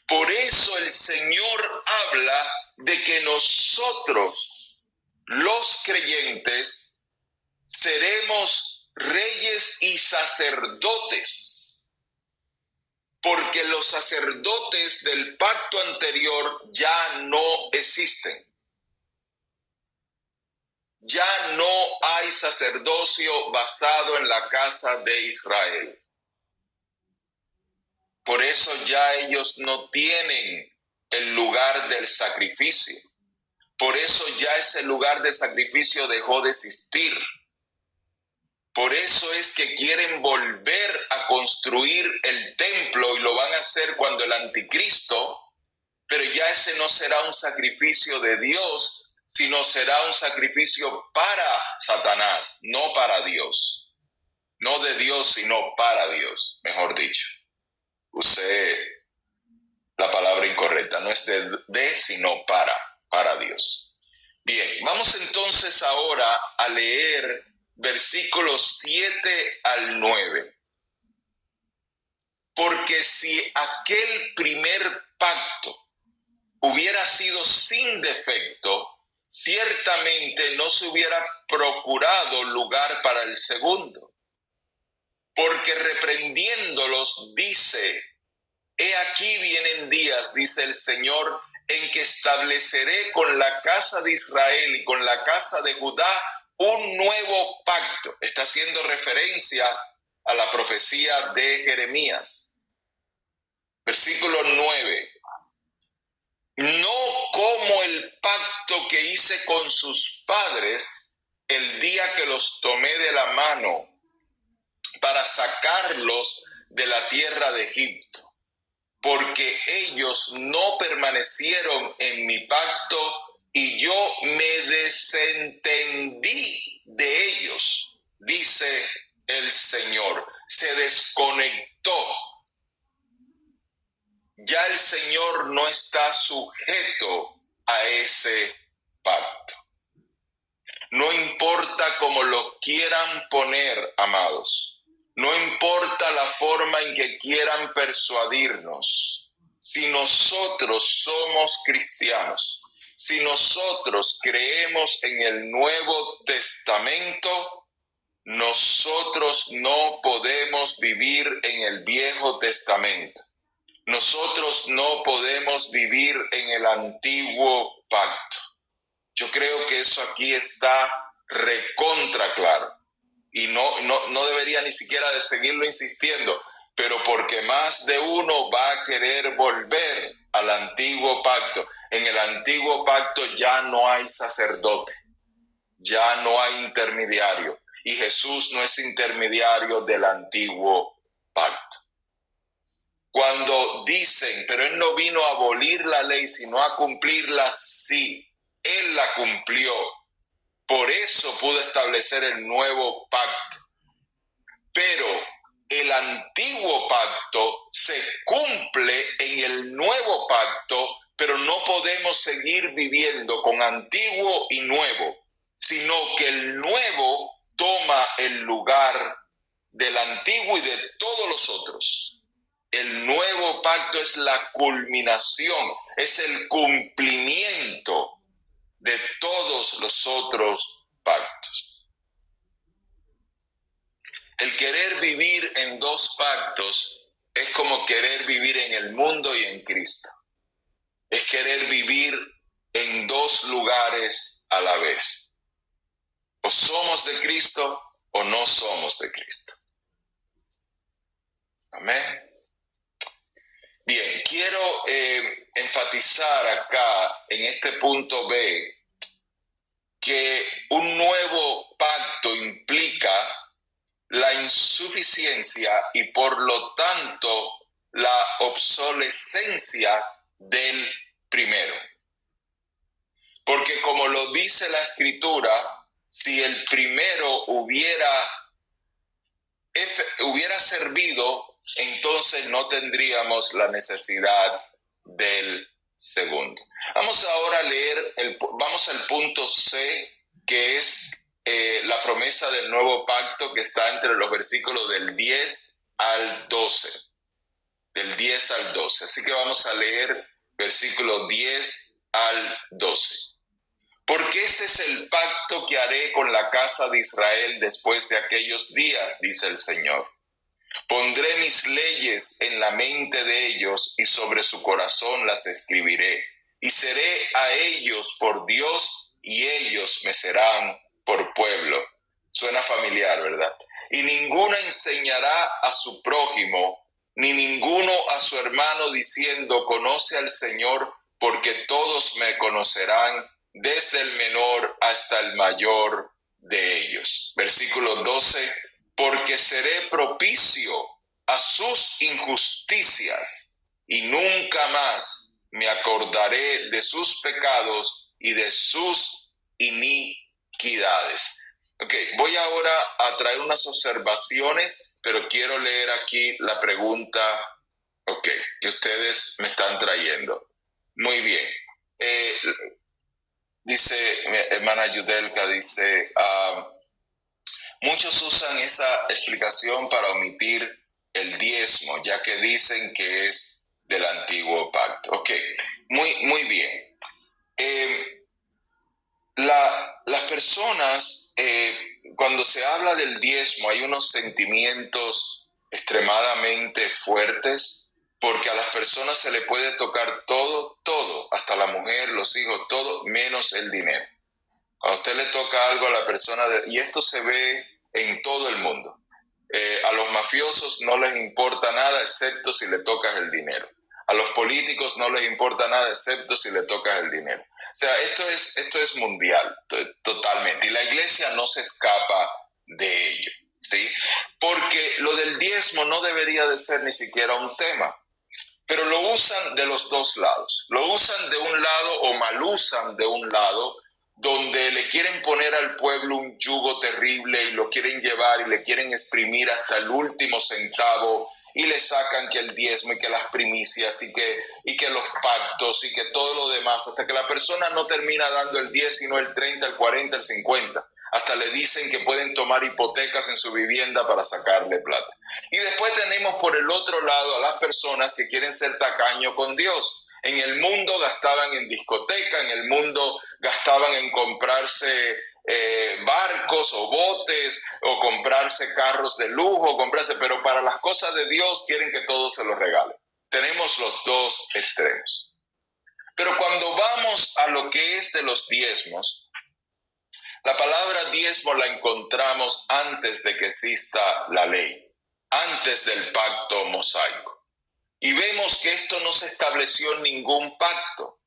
Por eso el Señor habla de que nosotros, los creyentes, seremos reyes y sacerdotes, porque los sacerdotes del pacto anterior ya no existen. Ya no hay sacerdocio basado en la casa de Israel. Por eso ya ellos no tienen el lugar del sacrificio. Por eso ya ese lugar de sacrificio dejó de existir. Por eso es que quieren volver a construir el templo y lo van a hacer cuando el anticristo, pero ya ese no será un sacrificio de Dios, sino será un sacrificio para Satanás, no para Dios. No de Dios, sino para Dios, mejor dicho. Usé la palabra incorrecta, no es de sino para Dios. Bien, vamos entonces ahora a leer versículos 7 al 9. Porque si aquel primer pacto hubiera sido sin defecto, ciertamente no se hubiera procurado lugar para el segundo. Porque reprendiéndolos dice: he aquí vienen días, dice el Señor, en que estableceré con la casa de Israel y con la casa de Judá un nuevo pacto. Está haciendo referencia a la profecía de Jeremías. Versículo 9. No como el pacto que hice con sus padres el día que los tomé de la mano para sacarlos de la tierra de Egipto, porque ellos no permanecieron en mi pacto y yo me desentendí de ellos, dice el Señor. Se desconectó. Ya el Señor no está sujeto a ese pacto. No importa cómo lo quieran poner, amados. No importa la forma en que quieran persuadirnos. Si nosotros somos cristianos, si nosotros creemos en el Nuevo Testamento, nosotros no podemos vivir en el Viejo Testamento. Nosotros no podemos vivir en el antiguo pacto. Yo creo que eso aquí está recontra claro. Y no debería ni siquiera de seguirlo insistiendo, pero porque más de uno va a querer volver al antiguo pacto. En el antiguo pacto ya no hay sacerdote, ya no hay intermediario. Y Jesús no es intermediario del antiguo pacto. Cuando dicen, pero Él no vino a abolir la ley, sino a cumplirla, sí, Él la cumplió. Por eso pudo establecer el nuevo pacto. Pero el antiguo pacto se cumple en el nuevo pacto, pero no podemos seguir viviendo con antiguo y nuevo, sino que el nuevo toma el lugar del antiguo y de todos los otros. El nuevo pacto es la culminación, es el cumplimiento de todos los otros pactos. El querer vivir en dos pactos es como querer vivir en el mundo y en Cristo. Es querer vivir en dos lugares a la vez. O somos de Cristo o no somos de Cristo. Amén. Bien, quiero enfatizar acá en este punto B que un nuevo pacto implica la insuficiencia y por lo tanto la obsolescencia del primero. Porque como lo dice la Escritura, si el primero hubiera servido, entonces no tendríamos la necesidad del segundo. Vamos ahora a leer, vamos al punto C, que es la promesa del nuevo pacto que está entre los versículos del 10 al 12. Del 10 al 12. Así que vamos a leer versículos 10 al 12. Porque este es el pacto que haré con la casa de Israel después de aquellos días, dice el Señor. Pondré mis leyes en la mente de ellos y sobre su corazón las escribiré. Y seré a ellos por Dios y ellos me serán por pueblo. Suena familiar, ¿verdad? Y ninguno enseñará a su prójimo, ni ninguno a su hermano diciendo, conoce al Señor, porque todos me conocerán, desde el menor hasta el mayor de ellos. Versículo 12, porque seré propicio a sus injusticias y nunca más me acordaré de sus pecados y de sus iniquidades. Ok, voy ahora a traer unas observaciones, pero quiero leer aquí la pregunta, que ustedes me están trayendo. Muy bien. Dice mi hermana Yudelka, dice, muchos usan esa explicación para omitir el diezmo, ya que dicen que es del antiguo pacto. Ok, muy bien. Las personas, cuando se habla del diezmo, hay unos sentimientos extremadamente fuertes, porque a las personas se le puede tocar todo, hasta la mujer, los hijos, todo, menos el dinero. Cuando a usted le toca algo a la persona, y esto se ve en todo el mundo, a los mafiosos no les importa nada excepto si le tocas el dinero. A los políticos no les importa nada excepto si le tocas el dinero. O sea, esto es mundial, totalmente. Y la iglesia no se escapa de ello, ¿sí? Porque lo del diezmo no debería de ser ni siquiera un tema. Pero lo usan de los dos lados. Lo usan de un lado o mal usan de un lado, donde le quieren poner al pueblo un yugo terrible y lo quieren llevar y le quieren exprimir hasta el último centavo y le sacan que el diezmo y que las primicias y que los pactos y que todo lo demás, hasta que la persona no termina dando el 10, sino el 30, el 40, el 50. Hasta le dicen que pueden tomar hipotecas en su vivienda para sacarle plata. Y después tenemos por el otro lado a las personas que quieren ser tacaños con Dios. En el mundo gastaban en discoteca, en el mundo gastaban en comprarse barcos o botes o comprarse carros de lujo, pero para las cosas de Dios quieren que todo se lo regale. Tenemos los dos extremos. Pero cuando vamos a lo que es de los diezmos, la palabra diezmo la encontramos antes de que exista la ley, antes del pacto mosaico. Y vemos que esto no se estableció en ningún pacto.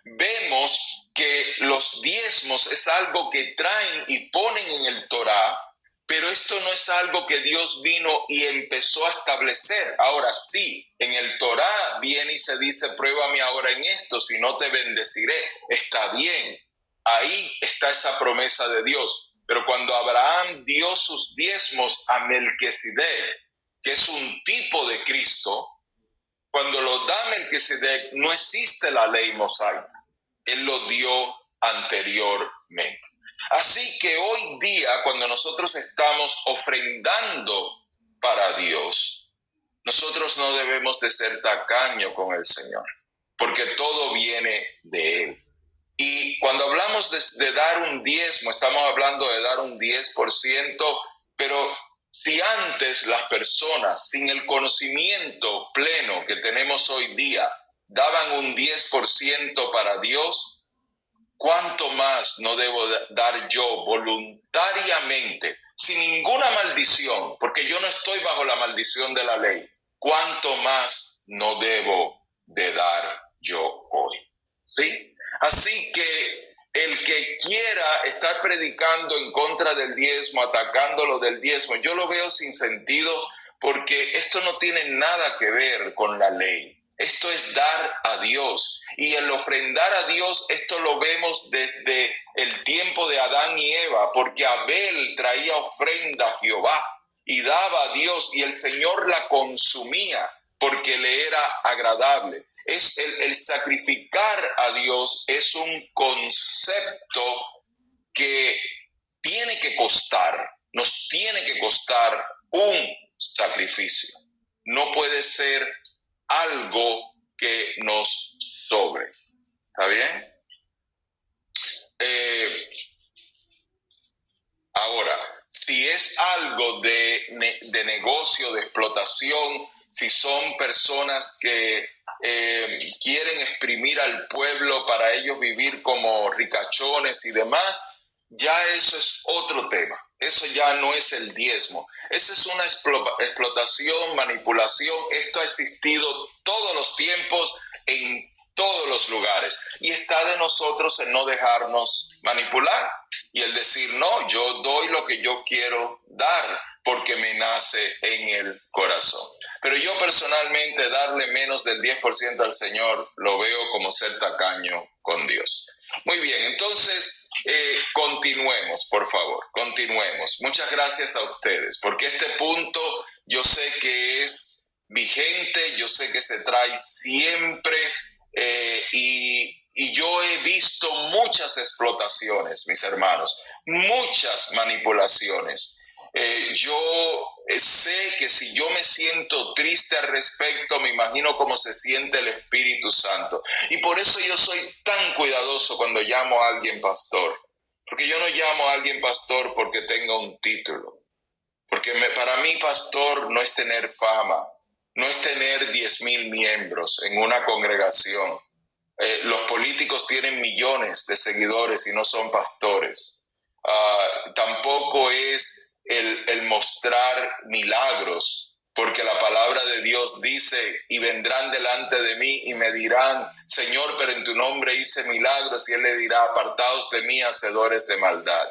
Vemos que los diezmos es algo que traen y ponen en el Torá, pero esto no es algo que Dios vino y empezó a establecer. Ahora sí, en el Torá viene y se dice, pruébame ahora en esto, si no te bendeciré. Está bien. Ahí está esa promesa de Dios. Pero cuando Abraham dio sus diezmos a Melquisedec, que es un tipo de Cristo, cuando lo da Melquisedec, no existe la ley mosaica. Él lo dio anteriormente. Así que hoy día, cuando nosotros estamos ofrendando para Dios, nosotros no debemos de ser tacaños con el Señor, porque todo viene de Él. Y cuando hablamos de dar un diezmo, estamos hablando de dar un 10%, pero si antes las personas, sin el conocimiento pleno que tenemos hoy día, daban un 10% para Dios, ¿cuánto más no debo dar yo voluntariamente, sin ninguna maldición? Porque yo no estoy bajo la maldición de la ley. ¿Cuánto más no debo de dar yo hoy? ¿Sí? Así que el que quiera estar predicando en contra del diezmo, atacándolo del diezmo, yo lo veo sin sentido, porque esto no tiene nada que ver con la ley. Esto es dar a Dios. Y el ofrendar a Dios, esto lo vemos desde el tiempo de Adán y Eva, porque Abel traía ofrenda a Jehová y daba a Dios, y el Señor la consumía porque le era agradable. Es el sacrificar a Dios es un concepto que tiene que costar, nos tiene que costar un sacrificio. No puede ser algo que nos sobre. ¿Está bien? Ahora, si es algo de negocio, de explotación, si son personas que quieren exprimir al pueblo para ellos vivir como ricachones y demás, ya eso es otro tema. Eso ya no es el diezmo. Esa es una explotación, manipulación. Esto ha existido todos los tiempos, en todos los lugares. Y está de nosotros el no dejarnos manipular y el decir, no, yo doy lo que yo quiero dar porque me nace en el corazón. Pero yo personalmente darle menos del 10% al Señor lo veo como ser tacaño con Dios. Muy bien, entonces continuemos, por favor, continuemos. Muchas gracias a ustedes, porque este punto yo sé que es vigente, yo sé que se trae siempre y yo he visto muchas explotaciones, mis hermanos, muchas manipulaciones. Yo sé que si yo me siento triste al respecto, me imagino cómo se siente el Espíritu Santo. Y por eso yo soy tan cuidadoso cuando llamo a alguien pastor. Porque yo no llamo a alguien pastor porque tenga un título. Porque para mí pastor no es tener fama, no es tener 10,000 miembros en una congregación. Los políticos tienen millones de seguidores y no son pastores. Tampoco es el mostrar milagros, porque la palabra de Dios dice, y vendrán delante de mí y me dirán, Señor, pero en tu nombre hice milagros, y Él le dirá, apartaos de mí, hacedores de maldad.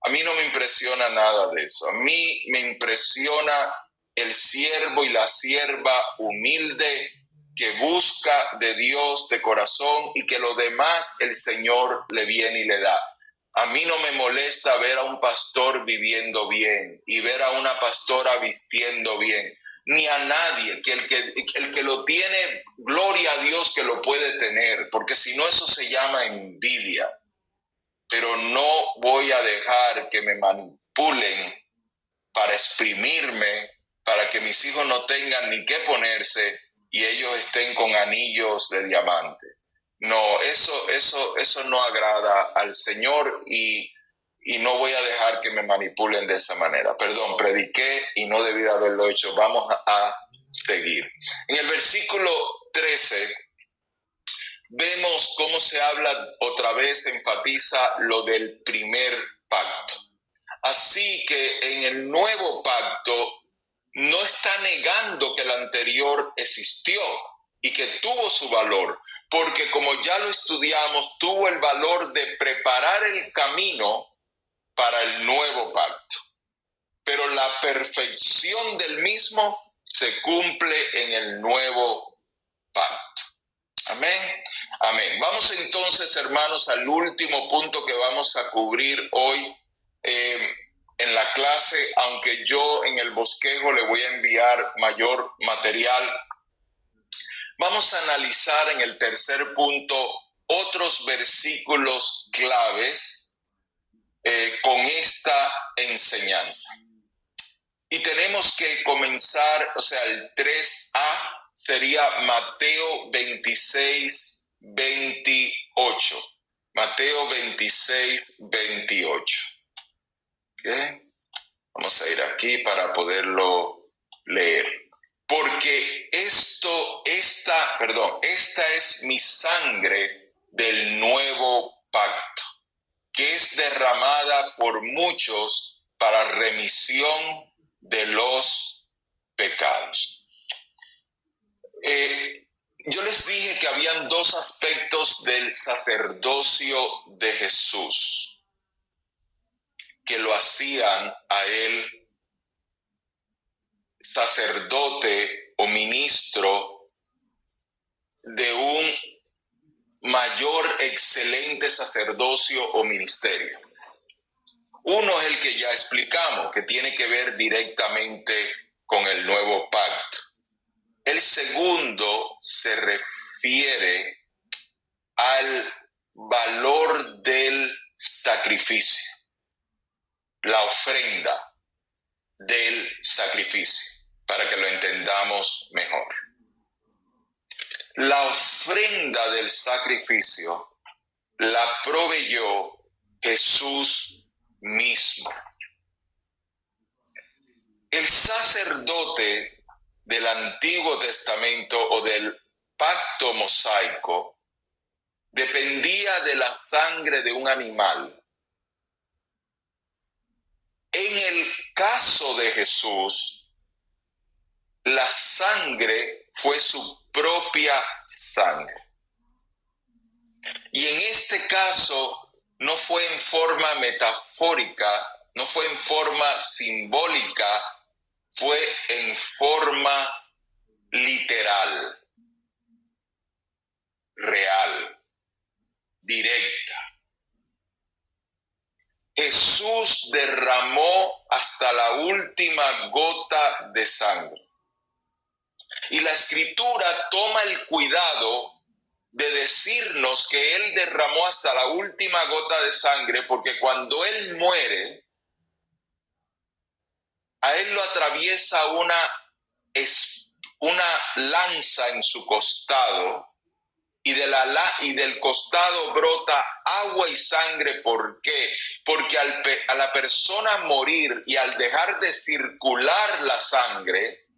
A mí no me impresiona nada de eso. A mí me impresiona el siervo y la sierva humilde que busca de Dios de corazón y que lo demás el Señor le viene y le da. A mí no me molesta ver a un pastor viviendo bien y ver a una pastora vistiendo bien, ni a nadie, que el que lo tiene, gloria a Dios que lo puede tener, porque si no eso se llama envidia. Pero no voy a dejar que me manipulen para exprimirme, para que mis hijos no tengan ni qué ponerse y ellos estén con anillos de diamante. No, eso no agrada al Señor y no voy a dejar que me manipulen de esa manera. Perdón, prediqué y no debí haberlo hecho. Vamos a seguir. En el versículo 13 vemos cómo se habla otra vez, enfatiza lo del primer pacto. Así que en el nuevo pacto no está negando que el anterior existió y que tuvo su valor, porque como ya lo estudiamos, tuvo el valor de preparar el camino para el nuevo pacto. Pero la perfección del mismo se cumple en el nuevo pacto. Amén. Amén. Vamos entonces, hermanos, al último punto que vamos a cubrir hoy en la clase, aunque yo en el bosquejo le voy a enviar mayor material. Vamos a analizar en el tercer punto otros versículos claves con esta enseñanza. Y tenemos que comenzar, o sea, el 3A sería Mateo 26, 28. Mateo 26, 28. ¿Okay? Vamos a ir aquí para poderlo leer. Porque esta es mi sangre del nuevo pacto, que es derramada por muchos para remisión de los pecados. Yo les dije que habían dos aspectos del sacerdocio de Jesús que lo hacían a él sacerdote o ministro de un mayor, excelente sacerdocio o ministerio. Uno es el que ya explicamos, que tiene que ver directamente con el nuevo pacto. El segundo se refiere al valor del sacrificio, la ofrenda del sacrificio, para que lo entendamos mejor. La ofrenda del sacrificio la proveyó Jesús mismo. El sacerdote del Antiguo Testamento o del pacto mosaico dependía de la sangre de un animal. En el caso de Jesús, la sangre fue su propia sangre. Y en este caso no fue en forma metafórica, no fue en forma simbólica, fue en forma literal, real, directa. Jesús derramó hasta la última gota de sangre. Y la Escritura toma el cuidado de decirnos que Él derramó hasta la última gota de sangre, porque cuando Él muere, a Él lo atraviesa una lanza en su costado, y del costado brota agua y sangre. ¿Por qué? Porque a la persona morir y al dejar de circular la sangre,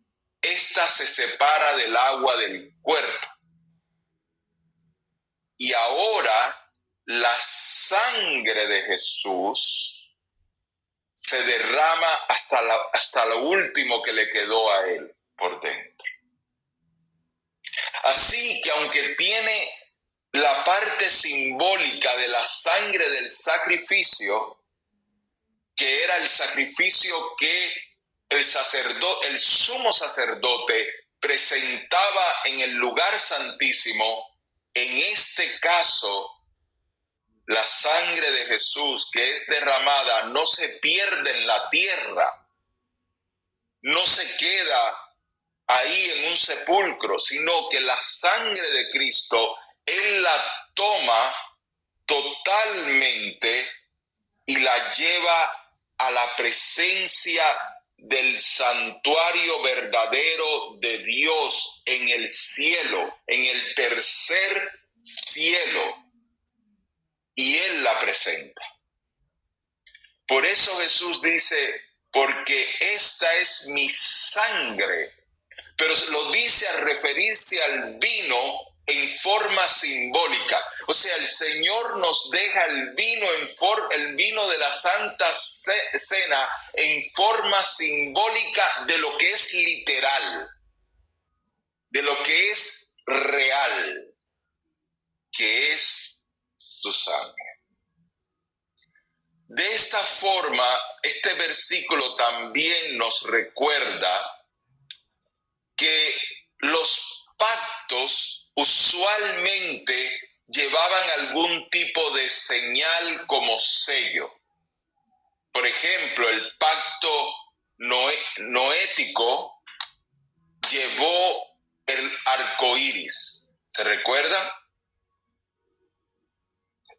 ésta se separa del agua del cuerpo. Y ahora la sangre de Jesús se derrama hasta lo último que le quedó a Él por dentro. Así que aunque tiene la parte simbólica de la sangre del sacrificio, que era el sacrificio que el sumo sacerdote presentaba en el lugar santísimo, en este caso, la sangre de Jesús que es derramada no se pierde en la tierra, no se queda ahí en un sepulcro, sino que la sangre de Cristo, Él la toma totalmente y la lleva a la presencia del santuario verdadero de Dios en el cielo, en el tercer cielo, y Él la presenta. Por eso Jesús dice, porque esta es mi sangre, pero lo dice al referirse al vino en forma simbólica. O sea, el Señor nos deja el vino de la Santa Cena en forma simbólica de lo que es literal, de lo que es real, que es su sangre. De esta forma, este versículo también nos recuerda que los pactos usualmente llevaban algún tipo de señal como sello. Por ejemplo, el pacto noético llevó el arco iris. ¿Se recuerdan?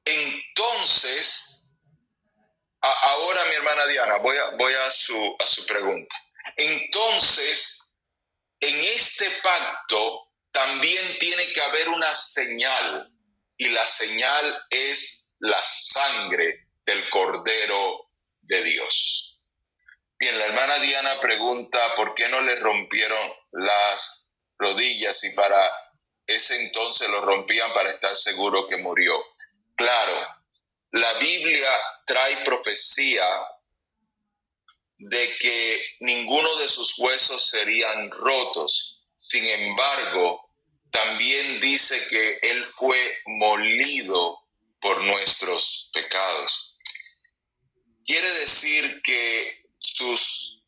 Entonces, ahora mi hermana Diana, voy a su pregunta. Entonces, en este pacto también tiene que haber una señal, y la señal es la sangre del Cordero de Dios. Bien, la hermana Diana pregunta por qué no le rompieron las rodillas y para ese entonces lo rompían para estar seguro que murió. Claro, la Biblia trae profecía de que ninguno de sus huesos serían rotos. Sin embargo, también dice que Él fue molido por nuestros pecados. Quiere decir que sus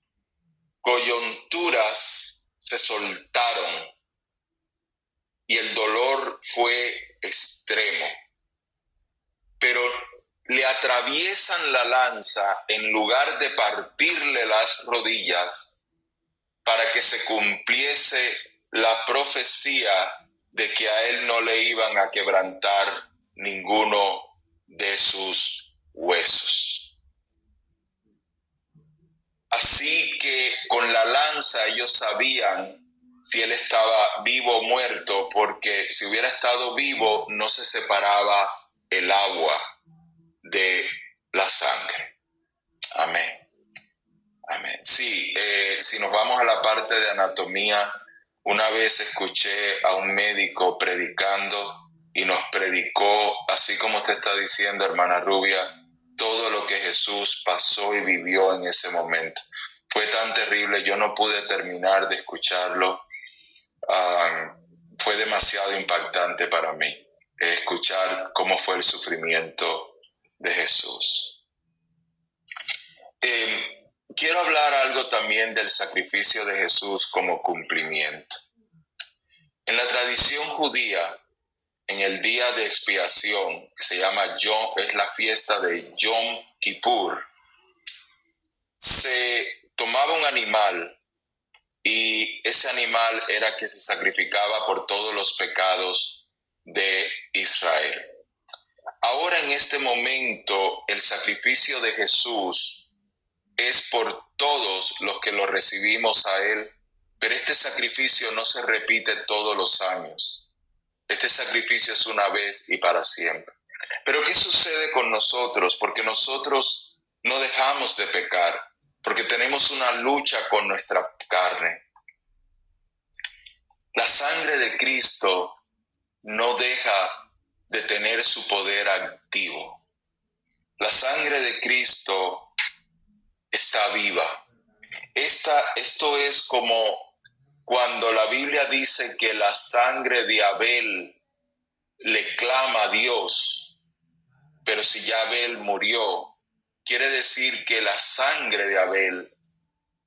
coyunturas se soltaron y el dolor fue extremo. Pero le atraviesan la lanza en lugar de partirle las rodillas para que se cumpliese la profecía de que a él no le iban a quebrantar ninguno de sus huesos. Así que con la lanza ellos sabían si él estaba vivo o muerto, porque si hubiera estado vivo no se separaba el agua de la sangre. Amén. Amén. Sí, si nos vamos a la parte de anatomía, una vez escuché a un médico predicando y nos predicó, así como usted está diciendo, hermana Rubia, todo lo que Jesús pasó y vivió en ese momento. Fue tan terrible, yo no pude terminar de escucharlo. Fue demasiado impactante para mí escuchar cómo fue el sufrimiento de Jesús. Quiero hablar algo también del sacrificio de Jesús como cumplimiento. En la tradición judía, en el día de expiación, que se llama es la fiesta de Yom Kippur, se tomaba un animal y ese animal era que se sacrificaba por todos los pecados de Israel. Ahora en este momento el sacrificio de Jesús es por todos los que lo recibimos a Él, pero este sacrificio no se repite todos los años. Este sacrificio es una vez y para siempre. Pero ¿qué sucede con nosotros? Porque nosotros no dejamos de pecar, porque tenemos una lucha con nuestra carne. La sangre de Cristo no deja de tener su poder activo. La sangre de Cristo está viva. Esto es como cuando la Biblia dice que la sangre de Abel le clama a Dios, pero si ya Abel murió, quiere decir que la sangre de Abel,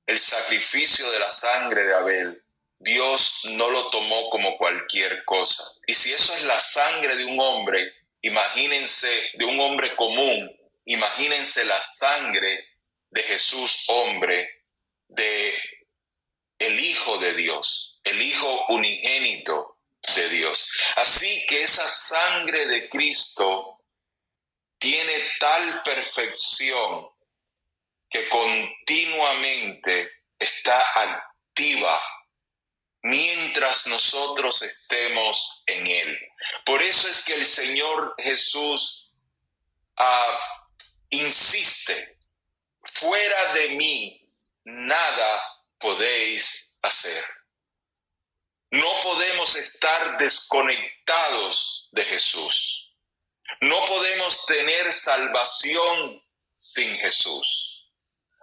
el sacrificio de la sangre de Abel, Dios no lo tomó como cualquier cosa. Y si eso es la sangre de un hombre, imagínense, de un hombre común, imagínense la sangre de Jesús, hombre, de el Hijo de Dios, el Hijo unigénito de Dios. Así que esa sangre de Cristo tiene tal perfección que continuamente está activa mientras nosotros estemos en Él. Por eso es que el Señor Jesús insiste, fuera de mí nada podéis hacer. No podemos estar desconectados de Jesús. No podemos tener salvación sin Jesús.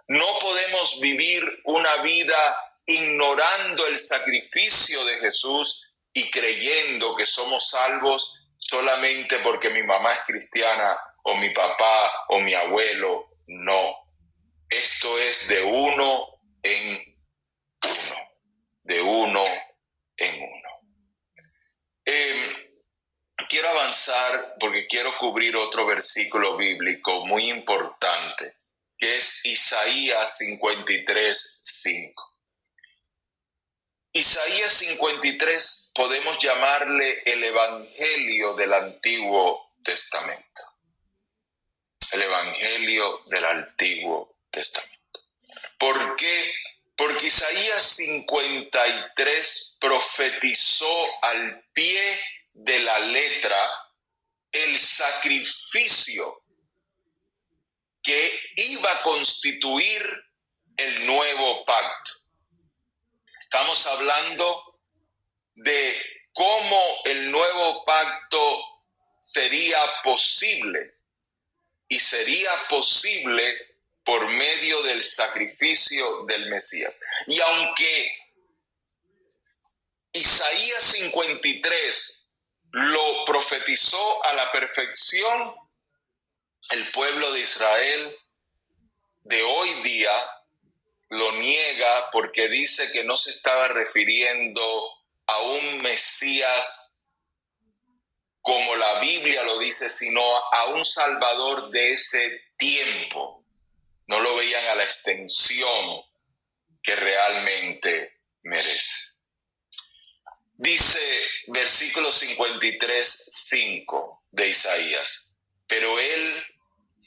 No podemos vivir una vida ignorando el sacrificio de Jesús y creyendo que somos salvos solamente porque mi mamá es cristiana o mi papá o mi abuelo. No. Esto es de uno en uno. De uno en uno. Quiero avanzar porque quiero cubrir otro versículo bíblico muy importante, que es Isaías 53:5. Isaías 53 podemos llamarle el Evangelio del Antiguo Testamento. El Evangelio del Antiguo Testamento. ¿Por qué? Porque Isaías 53 profetizó al pie de la letra el sacrificio que iba a constituir el nuevo pacto. Estamos hablando de cómo el nuevo pacto sería posible. sería posible por medio del sacrificio del Mesías. Y aunque Isaías 53 lo profetizó a la perfección, el pueblo de Israel de hoy día lo niega porque dice que no se estaba refiriendo a un Mesías como la Biblia lo dice, sino a un Salvador de ese tiempo. No lo veían a la extensión que realmente merece. Dice versículo 53:5 de Isaías: pero él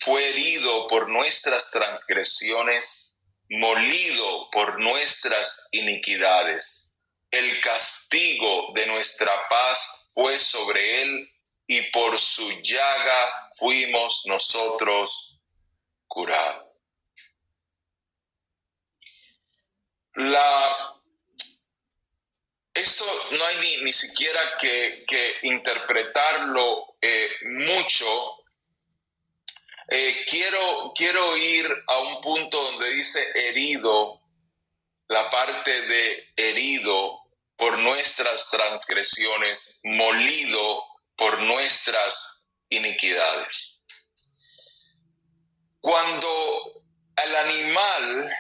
fue herido por nuestras transgresiones, molido por nuestras iniquidades. El castigo de nuestra paz fue sobre él, y por su llaga fuimos nosotros curados. Esto no hay ni siquiera que interpretarlo mucho. Quiero ir a un punto donde dice herido, la parte de herido por nuestras transgresiones, molido por nuestras iniquidades. Cuando el animal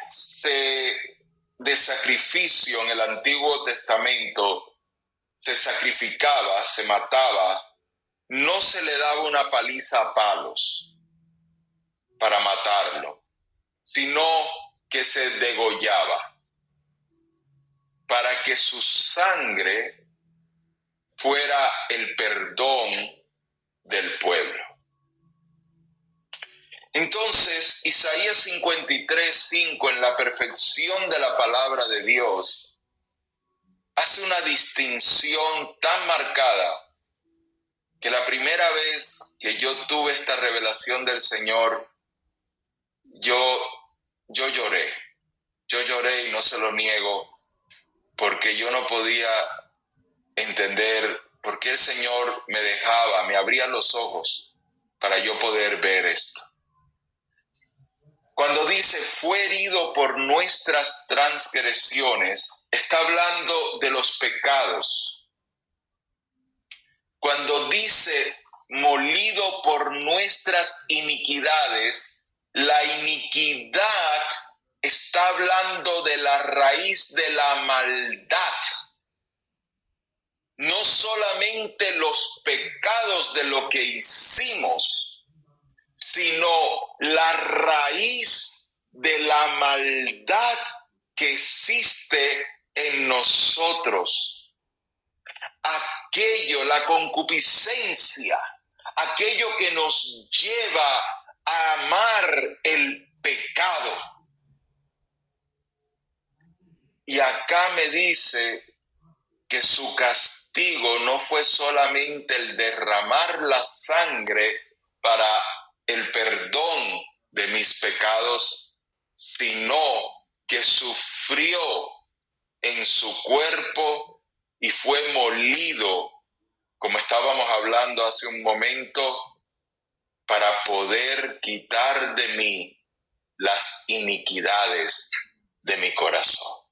de sacrificio en el Antiguo Testamento se sacrificaba, se mataba, no se le daba una paliza a palos para matarlo, sino que se degollaba para que su sangre fuera el perdón del pueblo. Entonces, Isaías 53:5, en la perfección de la palabra de Dios, hace una distinción tan marcada que la primera vez que yo tuve esta revelación del Señor, yo lloré. Yo lloré y no se lo niego, porque yo no podía entender por qué el Señor me dejaba, me abría los ojos para yo poder ver esto. Cuando dice fue herido por nuestras transgresiones, está hablando de los pecados. Cuando dice molido por nuestras iniquidades, la iniquidad está hablando de la raíz de la maldad. No solamente los pecados de lo que hicimos, sino la raíz de la maldad que existe en nosotros. Aquello, la concupiscencia, aquello que nos lleva a amar el pecado. Y acá me dice que su castigo no fue solamente el derramar la sangre para el perdón de mis pecados, sino que sufrió en su cuerpo y fue molido, como estábamos hablando hace un momento, para poder quitar de mí las iniquidades de mi corazón,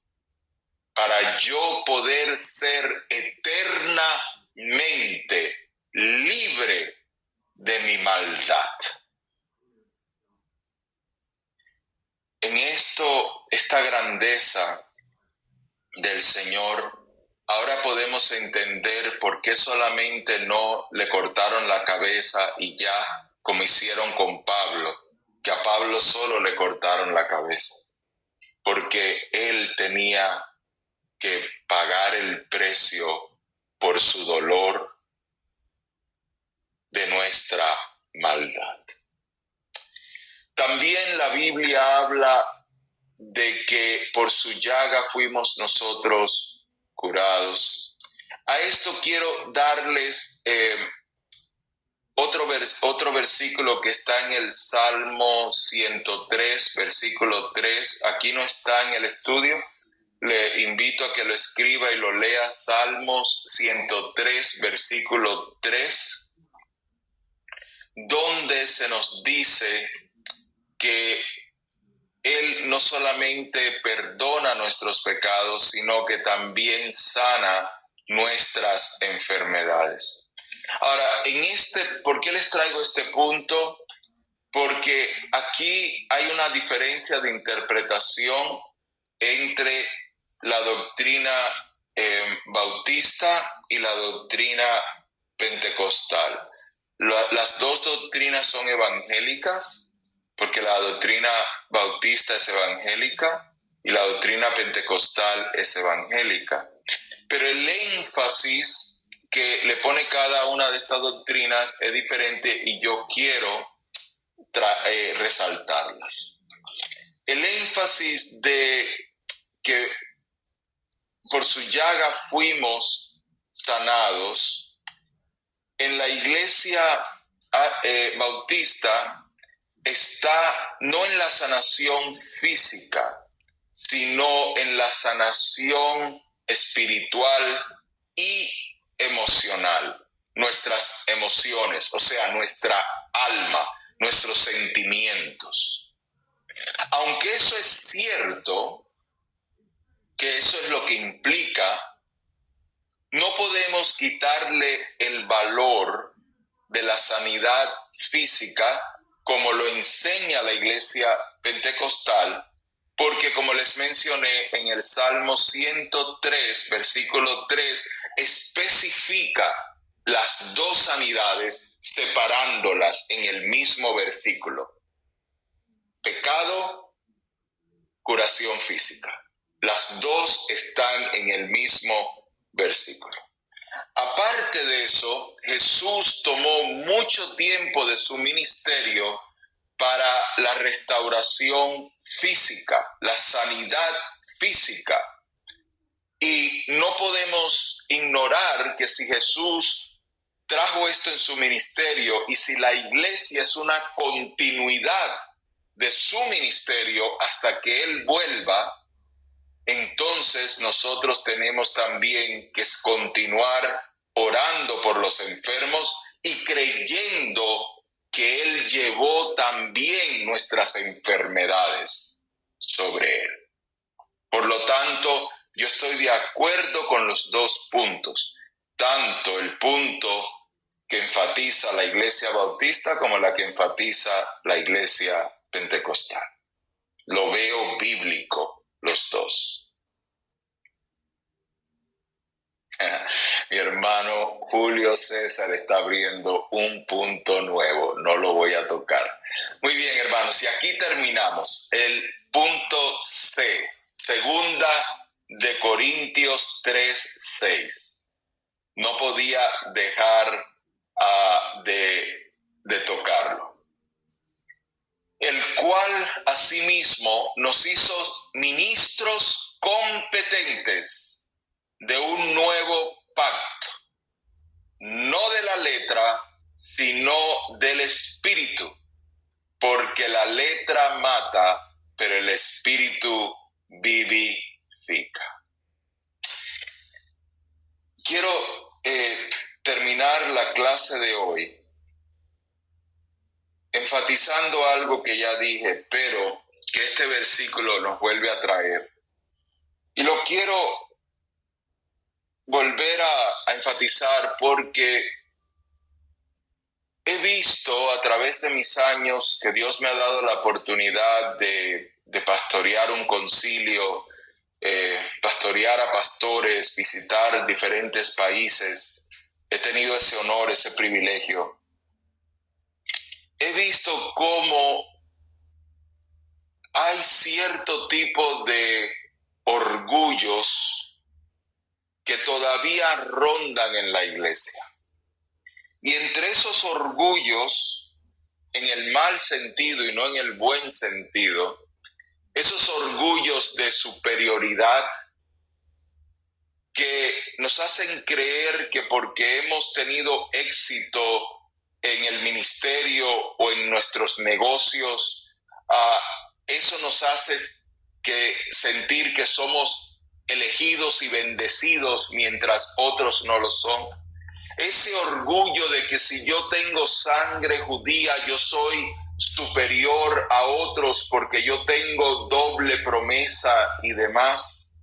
para yo poder ser eternamente libre de mi maldad. En esta grandeza del Señor, ahora podemos entender por qué solamente no le cortaron la cabeza y ya, como hicieron con Pablo, que a Pablo solo le cortaron la cabeza, porque él tenía que pagar el precio por su dolor de nuestra maldad. También la Biblia habla de que por su llaga fuimos nosotros curados. A esto quiero darles otro versículo que está en el Salmo 103, versículo 3. Aquí no está en el estudio. Le invito a que lo escriba y lo lea. Salmos 103, versículo 3. donde se nos dice que Él no solamente perdona nuestros pecados, sino que también sana nuestras enfermedades. Ahora, ¿por qué les traigo este punto? Porque aquí hay una diferencia de interpretación entre la doctrina bautista y la doctrina pentecostal. Las dos doctrinas son evangélicas, porque la doctrina bautista es evangélica y la doctrina pentecostal es evangélica. Pero el énfasis que le pone cada una de estas doctrinas es diferente y yo quiero resaltarlas. El énfasis de que por su llaga fuimos sanados, en la iglesia bautista está no en la sanación física, sino en la sanación espiritual y emocional. Nuestras emociones, o sea, nuestra alma, nuestros sentimientos. Aunque eso es cierto, que eso es lo que implica, no podemos quitarle el valor de la sanidad física como lo enseña la iglesia pentecostal, porque como les mencioné en el Salmo 103, versículo 3, especifica las dos sanidades separándolas en el mismo versículo. Pecado, curación física. Las dos están en el mismo versículo. Aparte de eso, Jesús tomó mucho tiempo de su ministerio para la restauración física, la sanidad física. Y no podemos ignorar que si Jesús trajo esto en su ministerio y si la iglesia es una continuidad de su ministerio hasta que Él vuelva, entonces nosotros tenemos también que continuar orando por los enfermos y creyendo que Él llevó también nuestras enfermedades sobre Él. Por lo tanto, yo estoy de acuerdo con los dos puntos, tanto el punto que enfatiza la iglesia bautista como la que enfatiza la iglesia pentecostal. Lo veo bíblico, los dos. Mi hermano Julio César está abriendo un punto nuevo, no lo voy a tocar. Muy bien, hermanos, y aquí terminamos. El punto C, segunda de Corintios 3:6. No podía dejar de tocarlo. El cual asimismo nos hizo ministros competentes de un nuevo pacto, no de la letra, sino del espíritu, porque la letra mata, pero el espíritu vivifica. Quiero terminar la clase de hoy enfatizando algo que ya dije, pero que este versículo nos vuelve a traer. Y lo quiero volver a enfatizar porque he visto a través de mis años que Dios me ha dado la oportunidad de pastorear un concilio, pastorear a pastores, visitar diferentes países. He tenido ese honor, ese privilegio. He visto cómo hay cierto tipo de orgullos que todavía rondan en la iglesia. Y entre esos orgullos, en el mal sentido y no en el buen sentido, esos orgullos de superioridad que nos hacen creer que porque hemos tenido éxito en el ministerio o en nuestros negocios, eso nos hace sentir que somos elegidos y bendecidos mientras otros no lo son. ese orgullo de que si yo tengo sangre judía, yo soy superior a otros porque yo tengo doble promesa y demás.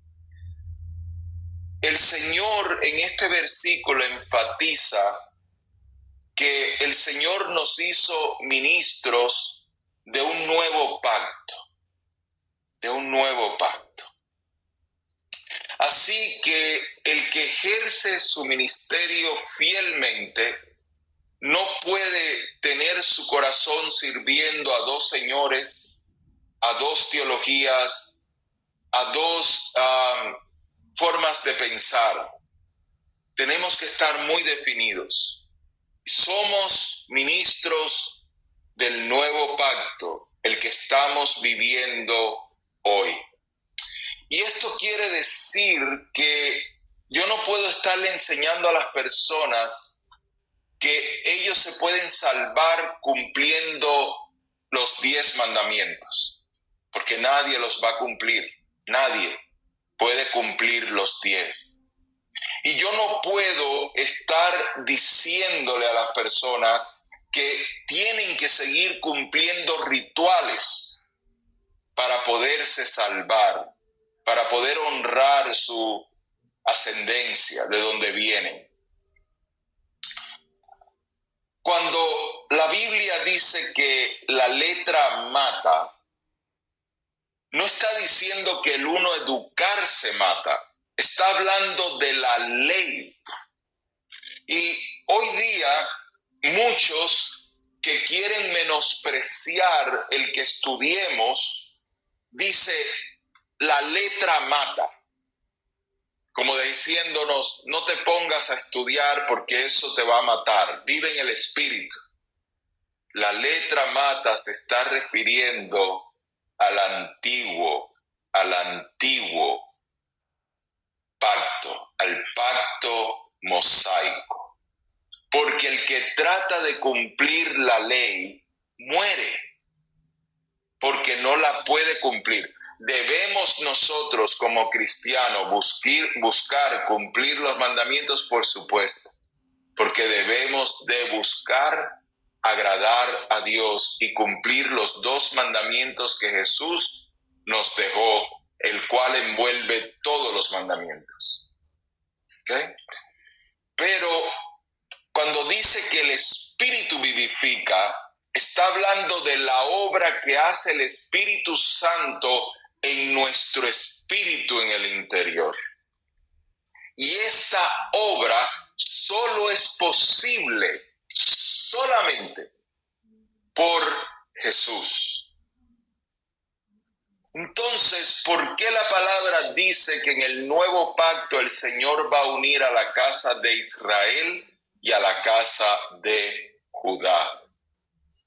El Señor en este versículo enfatiza que el Señor nos hizo ministros de un nuevo pacto, de un nuevo pacto. Así que el que ejerce su ministerio fielmente no puede tener su corazón sirviendo a dos señores, a dos teologías, a dos formas de pensar. Tenemos que estar muy definidos. Somos ministros del nuevo pacto, el que estamos viviendo hoy. Y esto quiere decir que yo no puedo estarle enseñando a las personas que ellos se pueden salvar cumpliendo los 10 mandamientos, porque nadie los va a cumplir. Nadie puede cumplir los 10. Y yo no puedo estar diciéndole a las personas que tienen que seguir cumpliendo rituales para poderse salvar, para poder honrar su ascendencia, de donde vienen. Cuando la Biblia dice que la letra mata, no está diciendo que el uno educarse mata, está hablando de la ley. Y hoy día muchos que quieren menospreciar el que estudiemos, dice la letra mata, como diciéndonos, no te pongas a estudiar porque eso te va a matar, vive en el espíritu. La letra mata se está refiriendo al antiguo pacto, al pacto mosaico. Porque el que trata de cumplir la ley muere, porque no la puede cumplir. Debemos nosotros como cristianos buscar cumplir los mandamientos, por supuesto, porque debemos de buscar agradar a Dios y cumplir los 2 mandamientos que Jesús nos dejó, el cual envuelve todos los mandamientos. ¿Okay? Pero cuando dice que el Espíritu vivifica, está hablando de la obra que hace el Espíritu Santo en nuestro espíritu en el interior. Y esta obra solo es posible solamente por Jesús. Entonces, ¿por qué la palabra dice que en el nuevo pacto el Señor va a unir a la casa de Israel y a la casa de Judá?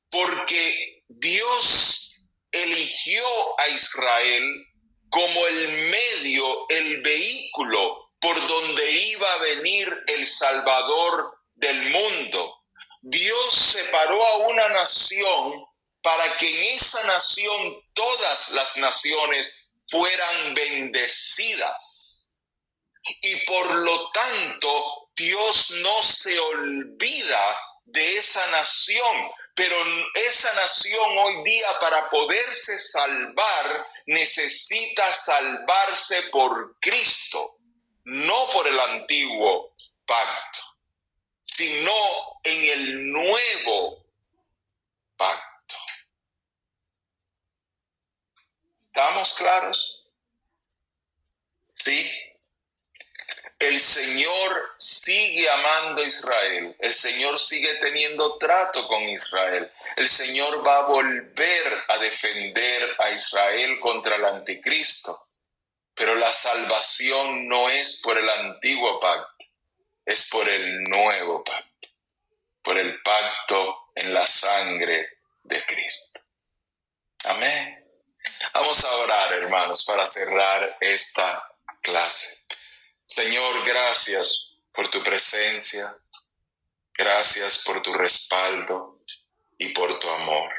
Porque Dios eligió a Israel como el medio, el vehículo por donde iba a venir el Salvador del mundo. Dios separó a una nación para que en esa nación todas las naciones fueran bendecidas. Y por lo tanto, Dios no se olvida de esa nación. Pero esa nación hoy día, para poderse salvar, necesita salvarse por Cristo, no por el antiguo pacto, sino en el nuevo pacto. ¿Estamos claros? ¿Sí? El Señor sigue amando a Israel. El Señor sigue teniendo trato con Israel. El Señor va a volver a defender a Israel contra el anticristo. Pero la salvación no es por el antiguo pacto, es por el nuevo pacto, por el pacto en la sangre de Cristo. Amén. Vamos a orar, hermanos, para cerrar esta clase. Señor, gracias por tu presencia, gracias por tu respaldo y por tu amor.